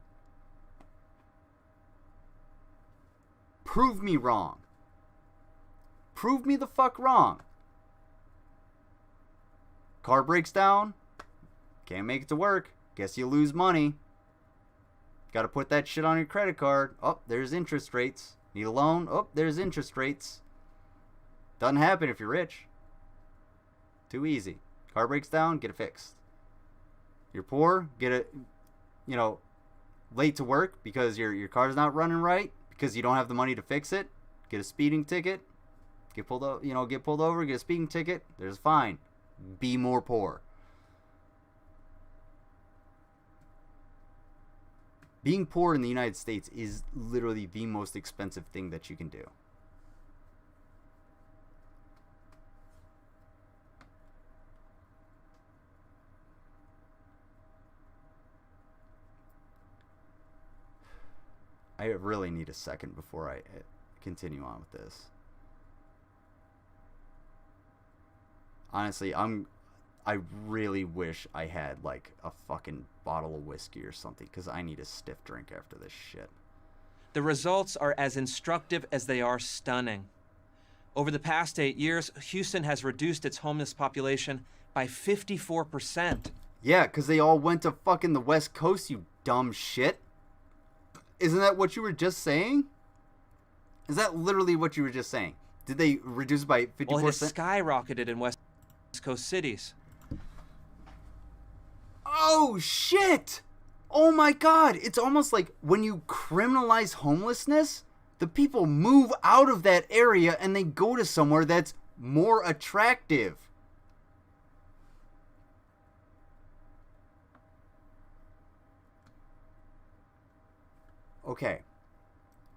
Prove me wrong. Prove me the fuck wrong. Car breaks down. Can't make it to work. Guess you lose money. Got to put that shit on your credit card. Oh, there's interest rates. Need a loan? Oh, there's interest rates. Doesn't happen if you're rich. Too easy. Car breaks down, get it fixed. You're poor, get it, late to work because your car's not running right, because you don't have the money to fix it. Get a speeding ticket. Get pulled over, get a speeding ticket. There's a fine. Be more poor. Being poor in the United States is literally the most expensive thing that you can do. I really need a second before I continue on with this. Honestly, I really wish I had like a fucking bottle of whiskey or something, because I need a stiff drink after this shit. The results are as instructive as they are stunning. Over the past 8 years, Houston has reduced its homeless population by 54%. Yeah, because they all went to fucking the West Coast, you dumb shit. Isn't that what you were just saying? Is that literally what you were just saying? Did they reduce it by 54%? Well, it has skyrocketed in West Coast cities. Oh, shit! Oh my god! It's almost like when you criminalize homelessness, the people move out of that area and they go to somewhere that's more attractive. Okay.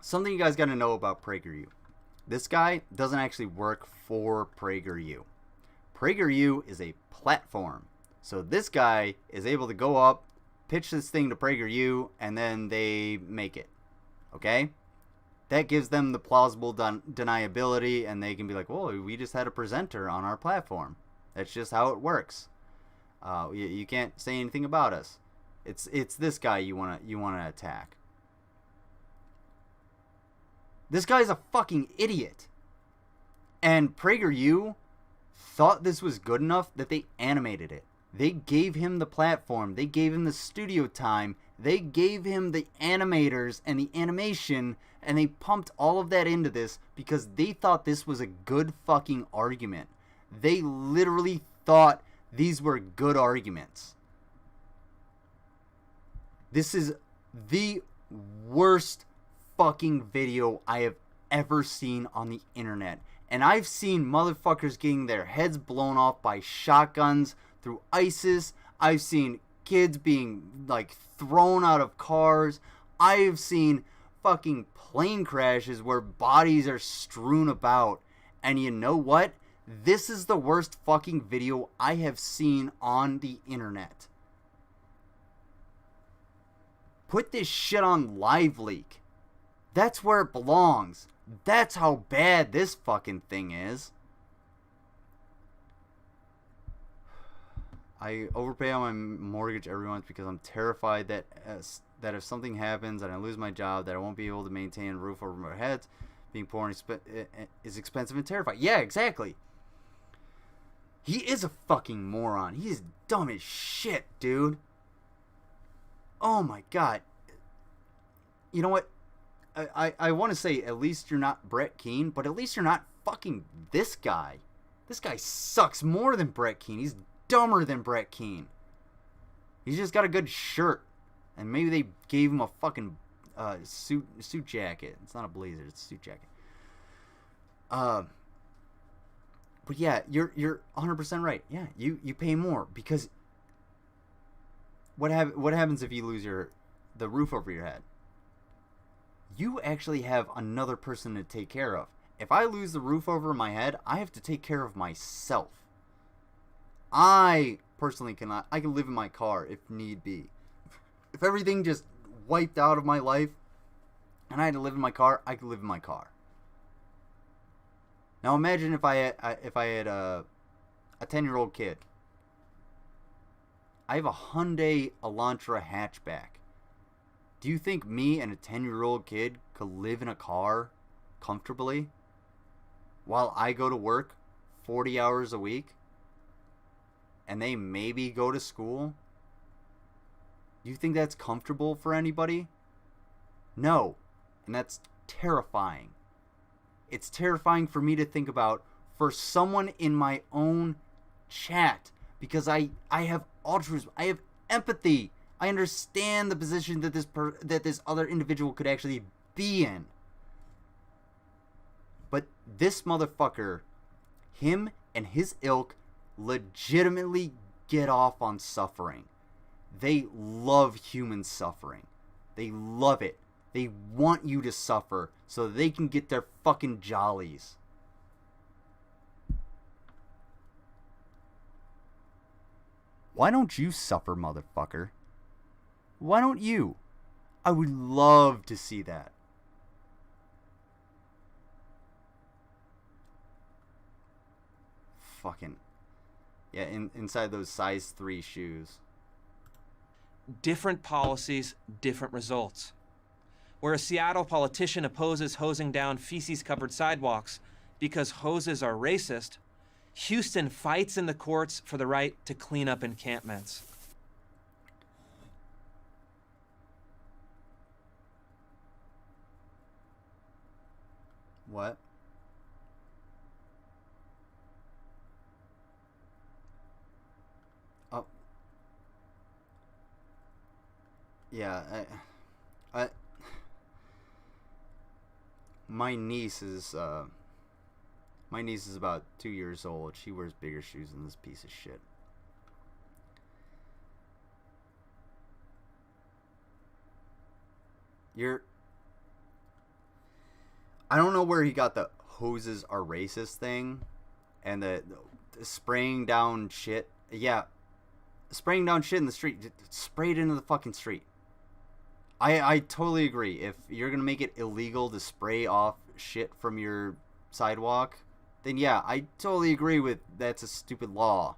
Something you guys gotta know about PragerU. This guy doesn't actually work for PragerU. PragerU is a platform. So this guy is able to go up, pitch this thing to PragerU, and then they make it. Okay? That gives them the plausible deniability, and they can be like, "Whoa, we just had a presenter on our platform. That's just how it works. You can't say anything about us. It's this guy you wanna attack." This guy's a fucking idiot. And PragerU thought this was good enough that they animated it. They gave him the platform. They gave him the studio time. They gave him the animators and the animation, and they pumped all of that into this because they thought this was a good fucking argument. They literally thought these were good arguments. This is the worst fucking video I have ever seen on the internet. And I've seen motherfuckers getting their heads blown off by shotguns through ISIS. I've seen kids being like thrown out of cars. I've seen fucking plane crashes where bodies are strewn about. And you know what? This is the worst fucking video I have seen on the internet. Put this shit on LiveLeak. That's where it belongs. That's how bad this fucking thing is. I overpay on my mortgage every month because I'm terrified that if something happens and I lose my job, that I won't be able to maintain a roof over my head. Being poor is expensive and terrifying. Yeah, exactly. He is a fucking moron. He is dumb as shit, dude. Oh my god. You know what? I want to say at least you're not Brett Keane, but at least you're not fucking this guy. This guy sucks more than Brett Keane. He's dumber than Brett Keane. He's just got a good shirt. And maybe they gave him a fucking suit jacket. It's not a blazer, it's a suit jacket. But yeah, you're 100% right. Yeah, you pay more because what happens if you lose the roof over your head? You actually have another person to take care of. If I lose the roof over my head, I have to take care of myself. I personally cannot. I can live in my car if need be. If everything just wiped out of my life and I had to live in my car, I could live in my car. Now imagine if I had a 10-year-old kid I have a Hyundai Elantra hatchback. Do you think me and a 10-year-old kid could live in a car comfortably while I go to work 40 hours a week and they maybe go to school? Do you think that's comfortable for anybody? No. And that's terrifying. It's terrifying for me to think about for someone in my own chat, because I have altruism, I have empathy. I understand the position that this other individual could actually be in. But this motherfucker, him and his ilk, legitimately get off on suffering. They love human suffering. They love it. They want you to suffer so they can get their fucking jollies. Why don't you suffer, motherfucker? Why don't you? I would love to see that. Fucking... Yeah, inside those size 3 shoes. Different policies, different results. Where a Seattle politician opposes hosing down feces-covered sidewalks because hoses are racist, Houston fights in the courts for the right to clean up encampments. What? Oh. Yeah, my niece is about 2 years old. She wears bigger shoes than this piece of shit. I don't know where he got the hoses are racist thing and the spraying down shit. Yeah, spraying down shit in the street. Spray it into the fucking street. I totally agree. If you're going to make it illegal to spray off shit from your sidewalk, then yeah, I totally agree with that's a stupid law.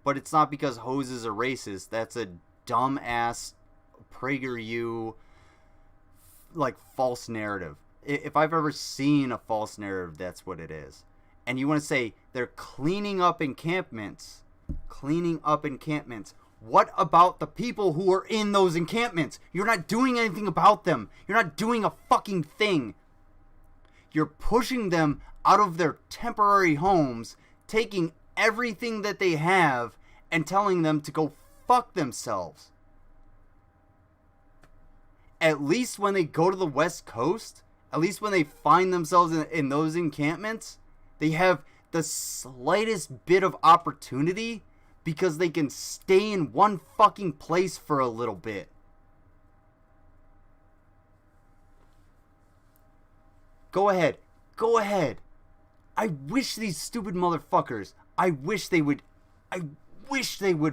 But it's not because hoses are racist. That's a dumbass PragerU like false narrative. If I've ever seen a false narrative, that's what it is. And you want to say they're cleaning up encampments. Cleaning up encampments. What about the people who are in those encampments? You're not doing anything about them. You're not doing a fucking thing. You're pushing them out of their temporary homes, taking everything that they have, and telling them to go fuck themselves. At least when they go to the West Coast, at least when they find themselves in those encampments, they have the slightest bit of opportunity because they can stay in one fucking place for a little bit. Go ahead. Go ahead. I wish these stupid motherfuckers, I wish they would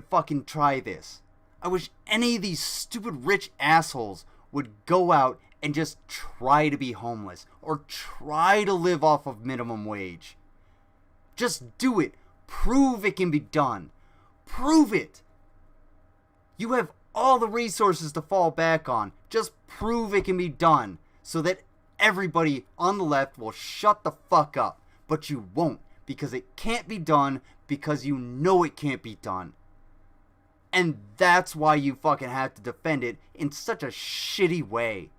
fucking try this. I wish any of these stupid rich assholes would go out and just try to be homeless or try to live off of minimum wage. Just do it. Prove it can be done. Prove it. You have all the resources to fall back on. Just prove it can be done so that everybody on the left will shut the fuck up. But you won't, because it can't be done, because you know it can't be done. And that's why you fucking have to defend it in such a shitty way.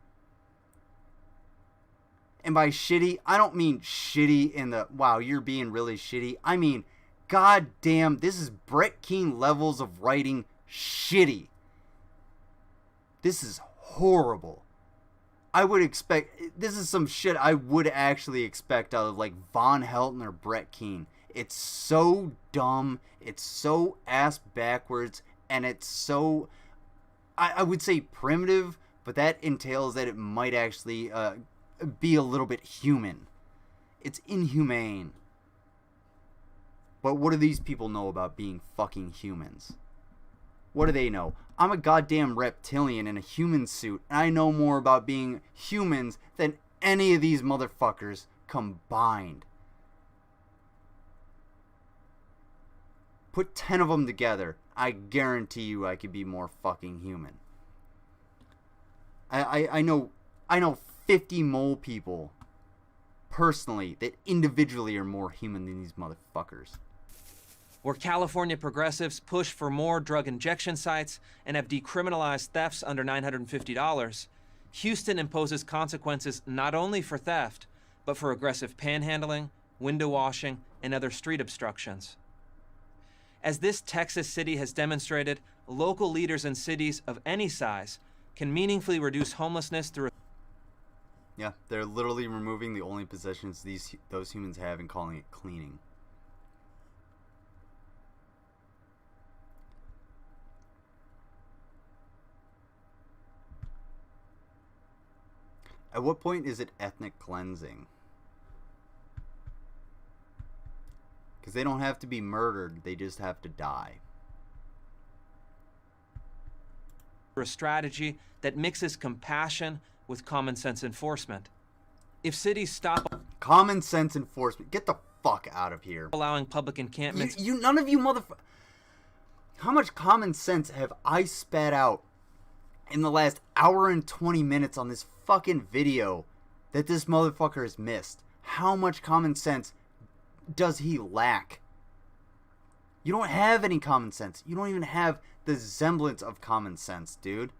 And by shitty, I don't mean shitty in the, wow, you're being really shitty. I mean, god damn, this is Brett Keane levels of writing shitty. This is horrible. I would expect, this is some shit I would actually expect out of like Von Helton or Brett Keane. It's so dumb, it's so ass backwards, and it's so, I would say primitive, but that entails that it might actually be a little bit human. It's inhumane. But what do these people know about being fucking humans? What do they know? I'm a goddamn reptilian in a human suit, and I know more about being humans than any of these motherfuckers combined. Put 10 of them together. I guarantee you I could be more fucking human. I know 50 mole people personally that individually are more human than these motherfuckers. Where California progressives push for more drug injection sites and have decriminalized thefts under $950, Houston imposes consequences not only for theft, but for aggressive panhandling, window washing, and other street obstructions. As this Texas city has demonstrated, local leaders in cities of any size can meaningfully reduce homelessness through... Yeah, they're literally removing the only possessions those humans have and calling it cleaning. At what point is it ethnic cleansing? Because they don't have to be murdered, they just have to die. A strategy that mixes compassion with common sense enforcement. If cities stop common sense enforcement, get the fuck out of here. Allowing public encampments, none of you motherfuckers. How much common sense have I spat out in the last hour and 20 minutes on this fucking video that this motherfucker has missed? How much common sense does he lack? You don't have any common sense. You don't even have the semblance of common sense, dude.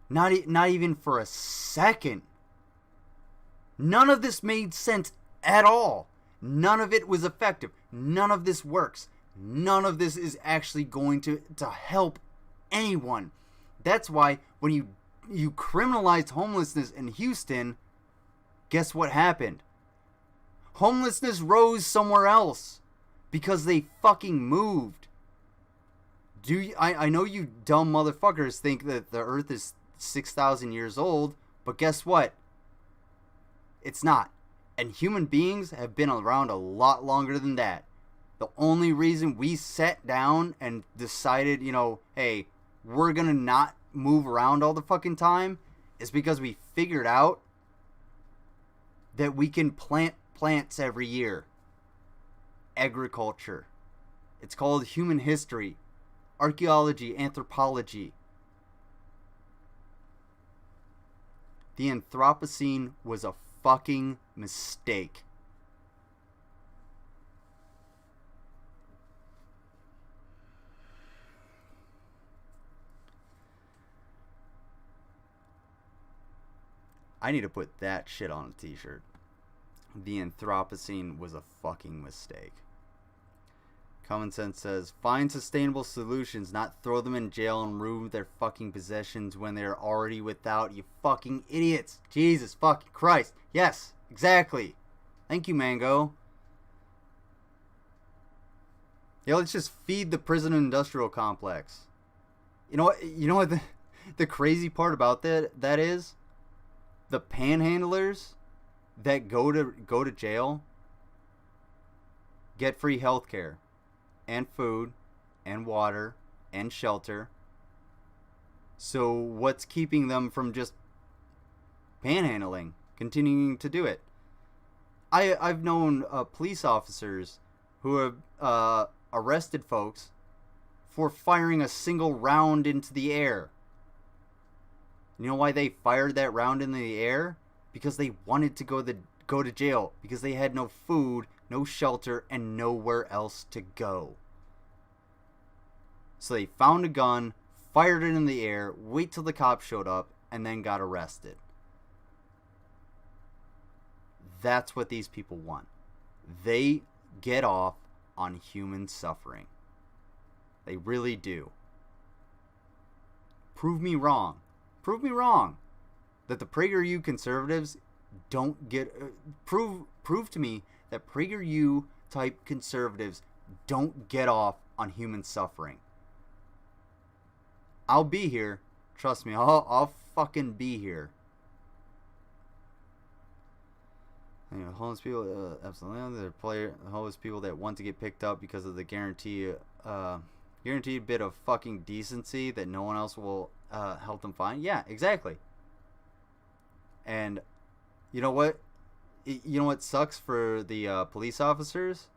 Not even for a second. None of this made sense at all. None of it was effective. None of this works. None of this is actually going to help anyone. That's why when you criminalized homelessness in Houston, guess what happened? Homelessness rose somewhere else because they fucking moved. I know you dumb motherfuckers think that the earth is 6,000 years old, but guess what? It's not. And human beings have been around a lot longer than that. The only reason we sat down and decided, hey, we're gonna not move around all the fucking time is because we figured out that we can plant plants every year. Agriculture. It's called human history, archaeology, anthropology. The Anthropocene was a fucking mistake. I need to put that shit on a t-shirt. The Anthropocene was a fucking mistake. Common sense says, find sustainable solutions, not throw them in jail and remove their fucking possessions when they're already without, you fucking idiots. Jesus fucking Christ. Yes, exactly. Thank you, Mango. Yeah, let's just feed the prison industrial complex. You know what the crazy part about that is? The panhandlers that go to jail get free healthcare and food and water and shelter. So what's keeping them from just panhandling, continuing to do it? I've known police officers who have arrested folks for firing a single round into the air. You know why they fired that round into the air? Because they wanted to go to jail, because they had no food, no shelter, and nowhere else to go. So they found a gun, fired it in the air, wait till the cops showed up, and then got arrested. That's what these people want. They get off on human suffering. They really do. Prove me wrong. Prove me wrong that the PragerU conservatives don't get... prove to me that PragerU type conservatives don't get off on human suffering. I'll be here. Trust me, I'll fucking be here. Anyway, homeless people, absolutely. They're homeless people that want to get picked up because of the guaranteed bit of fucking decency that no one else will help them find. Yeah, exactly. And you know what? You know what sucks for the police officers?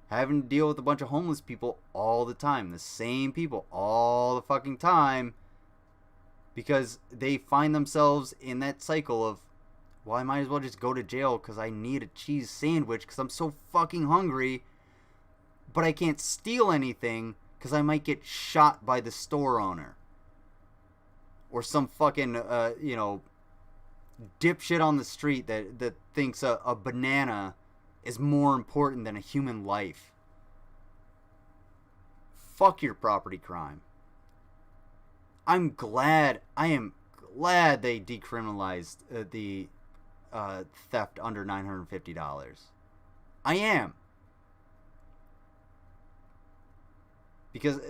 having to deal with a bunch of homeless people all the time. The same people all the fucking time. Because they find themselves in that cycle of, well, I might as well just go to jail because I need a cheese sandwich because I'm so fucking hungry. But I can't steal anything because I might get shot by the store owner. Or some fucking, dipshit on the street that thinks a banana is more important than a human life. Fuck your property crime. I am glad they decriminalized the theft under $950. I am. Because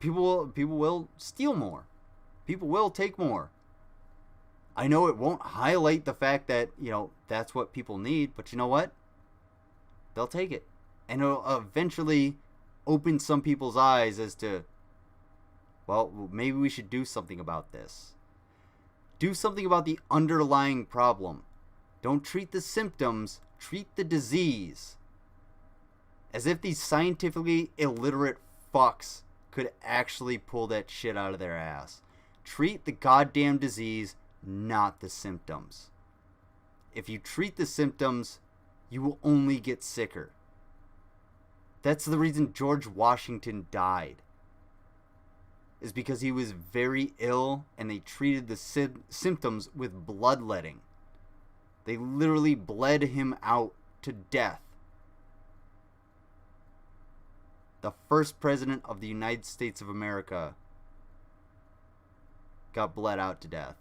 people will steal more. People will take more. I know it won't highlight the fact that, that's what people need, but you know what? They'll take it. And it'll eventually open some people's eyes as to, well, maybe we should do something about this. Do something about the underlying problem. Don't treat the symptoms, treat the disease. As if these scientifically illiterate fucks could actually pull that shit out of their ass. Treat the goddamn disease, not the symptoms. If you treat the symptoms, you will only get sicker. That's the reason George Washington died. Is because he was very ill and they treated the symptoms with bloodletting. They literally bled him out to death. The first president of the United States of America got bled out to death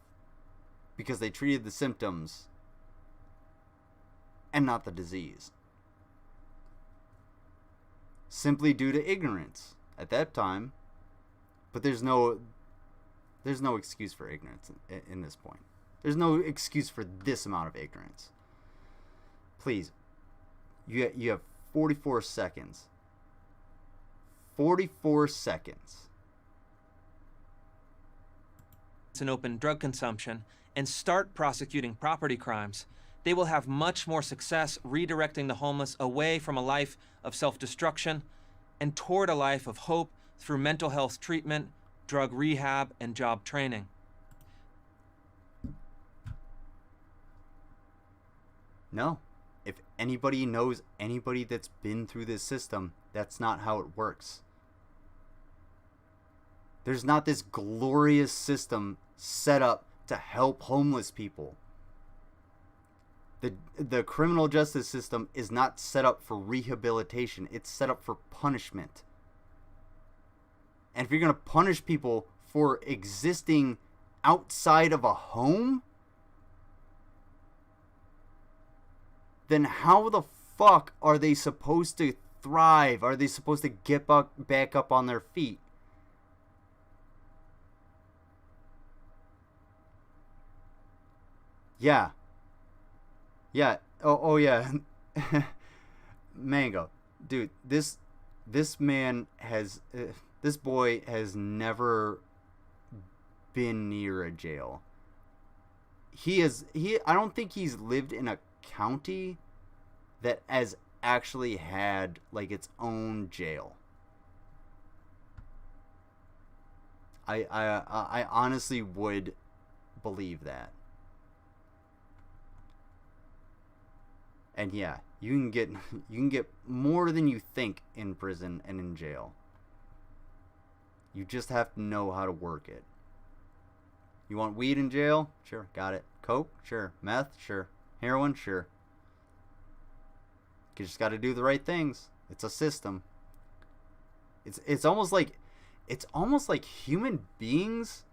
because they treated the symptoms and not the disease. Simply due to ignorance at that time. But there's no excuse for ignorance in this point. There's no excuse for this amount of ignorance. Please, you have 44 seconds. 44 seconds. It's an open drug consumption and start prosecuting property crimes. They will have much more success redirecting the homeless away from a life of self-destruction and toward a life of hope through mental health treatment, drug rehab, and job training. No. If anybody knows anybody that's been through this system, that's not how it works. There's not this glorious system set up to help homeless people. The criminal justice system is not set up for rehabilitation. It's set up for punishment. And if you're going to punish people for existing outside of a home, then how the fuck are they supposed to thrive? Are they supposed to get back up on their feet? Yeah. Yeah. Oh yeah. Mango. Dude, this man has... this boy has never been near a jail. I don't think he's lived in a county that has actually had like its own jail. I honestly would believe that. And yeah, you can get more than you think in prison and in jail. You just have to know how to work it. You want weed in jail? Sure, got it. Coke? Sure. Meth? Sure. Heroin? Sure. You just got to do the right things. It's a system. It's almost like human beings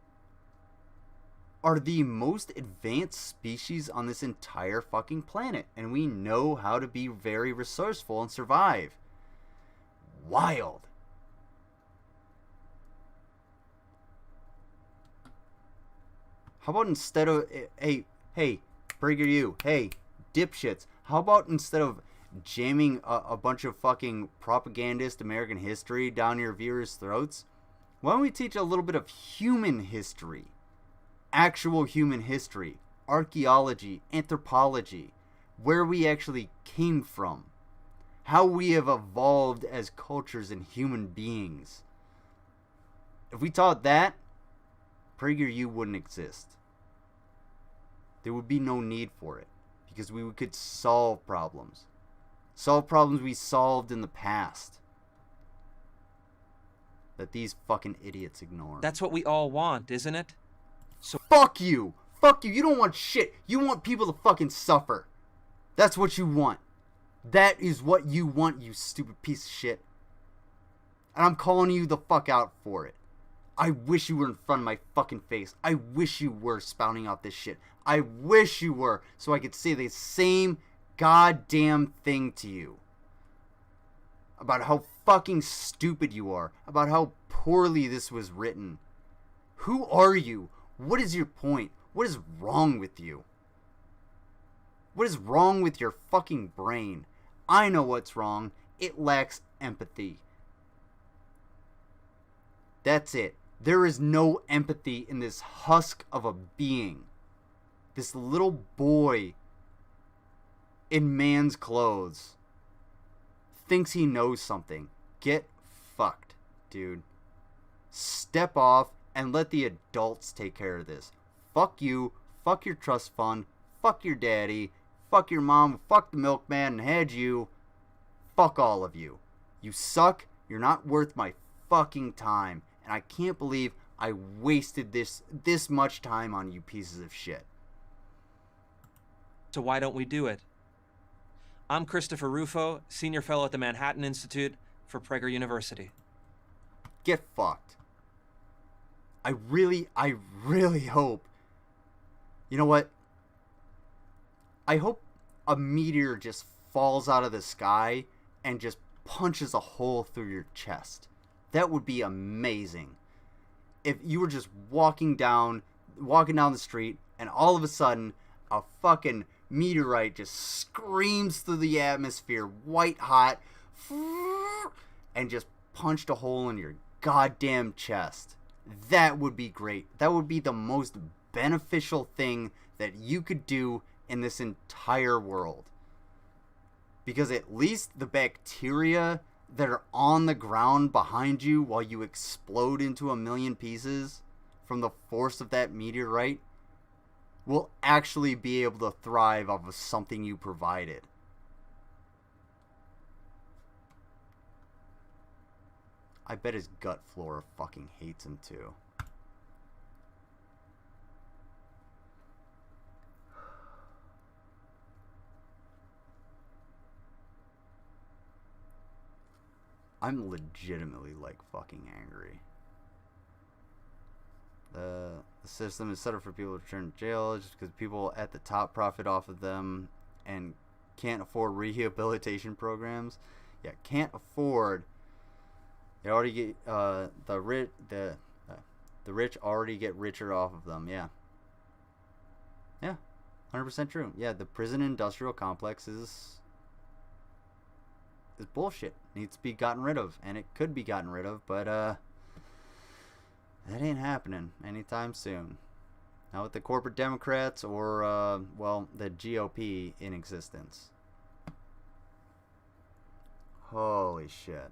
are the most advanced species on this entire fucking planet, and we know how to be very resourceful and survive. Wild. How about instead of, hey, PragerU, hey, dipshits, how about instead of jamming a bunch of fucking propagandist American history down your viewers' throats, why don't we teach a little bit of human history? Actual human history, archaeology, anthropology, where we actually came from, how we have evolved as cultures and human beings. If we taught that, PragerU wouldn't exist. There would be no need for it, because we could solve problems. Solve problems we solved in the past that these fucking idiots ignore. That's what we all want, isn't it? So fuck you! Fuck you! You don't want shit! You want people to fucking suffer. That's what you want. That is what you want, you stupid piece of shit. And I'm calling you the fuck out for it. I wish you were in front of my fucking face. I wish you were spouting out this shit. I wish you were, so I could say the same goddamn thing to you. About how fucking stupid you are. About how poorly this was written. Who are you? What is your point? What is wrong with you? What is wrong with your fucking brain? I know what's wrong. It lacks empathy. That's it. There is no empathy in this husk of a being. This little boy in man's clothes thinks he knows something. Get fucked, dude. Step off and let the adults take care of this. Fuck you. Fuck your trust fund. Fuck your daddy. Fuck your mom. Fuck the milkman and had you. Fuck all of you. You suck. You're not worth my fucking time. And I can't believe I wasted this much time on you pieces of shit. So why don't we do it? I'm Christopher Rufo, Senior Fellow at the Manhattan Institute for Prager University. Get fucked. I really hope. You know what? I hope a meteor just falls out of the sky and just punches a hole through your chest. That would be amazing. If you were just walking down the street and all of a sudden a fucking meteorite just screams through the atmosphere, white hot, and just punched a hole in your goddamn chest. That would be great. That would be the most beneficial thing that you could do in this entire world. Because at least the bacteria that are on the ground behind you while you explode into a million pieces from the force of that meteorite will actually be able to thrive off of something you provided. I bet his gut flora fucking hates him too. I'm legitimately like fucking angry. The system is set up for people to return to jail just because people at the top profit off of them and can't afford rehabilitation programs. Yeah, can't afford. They already get the rich already get richer off of them. Yeah. Yeah, 100% true. Yeah, the prison industrial complex is bullshit. Needs to be gotten rid of, and it could be gotten rid of, but that ain't happening anytime soon. Not with the corporate Democrats or well, the GOP in existence. Holy shit.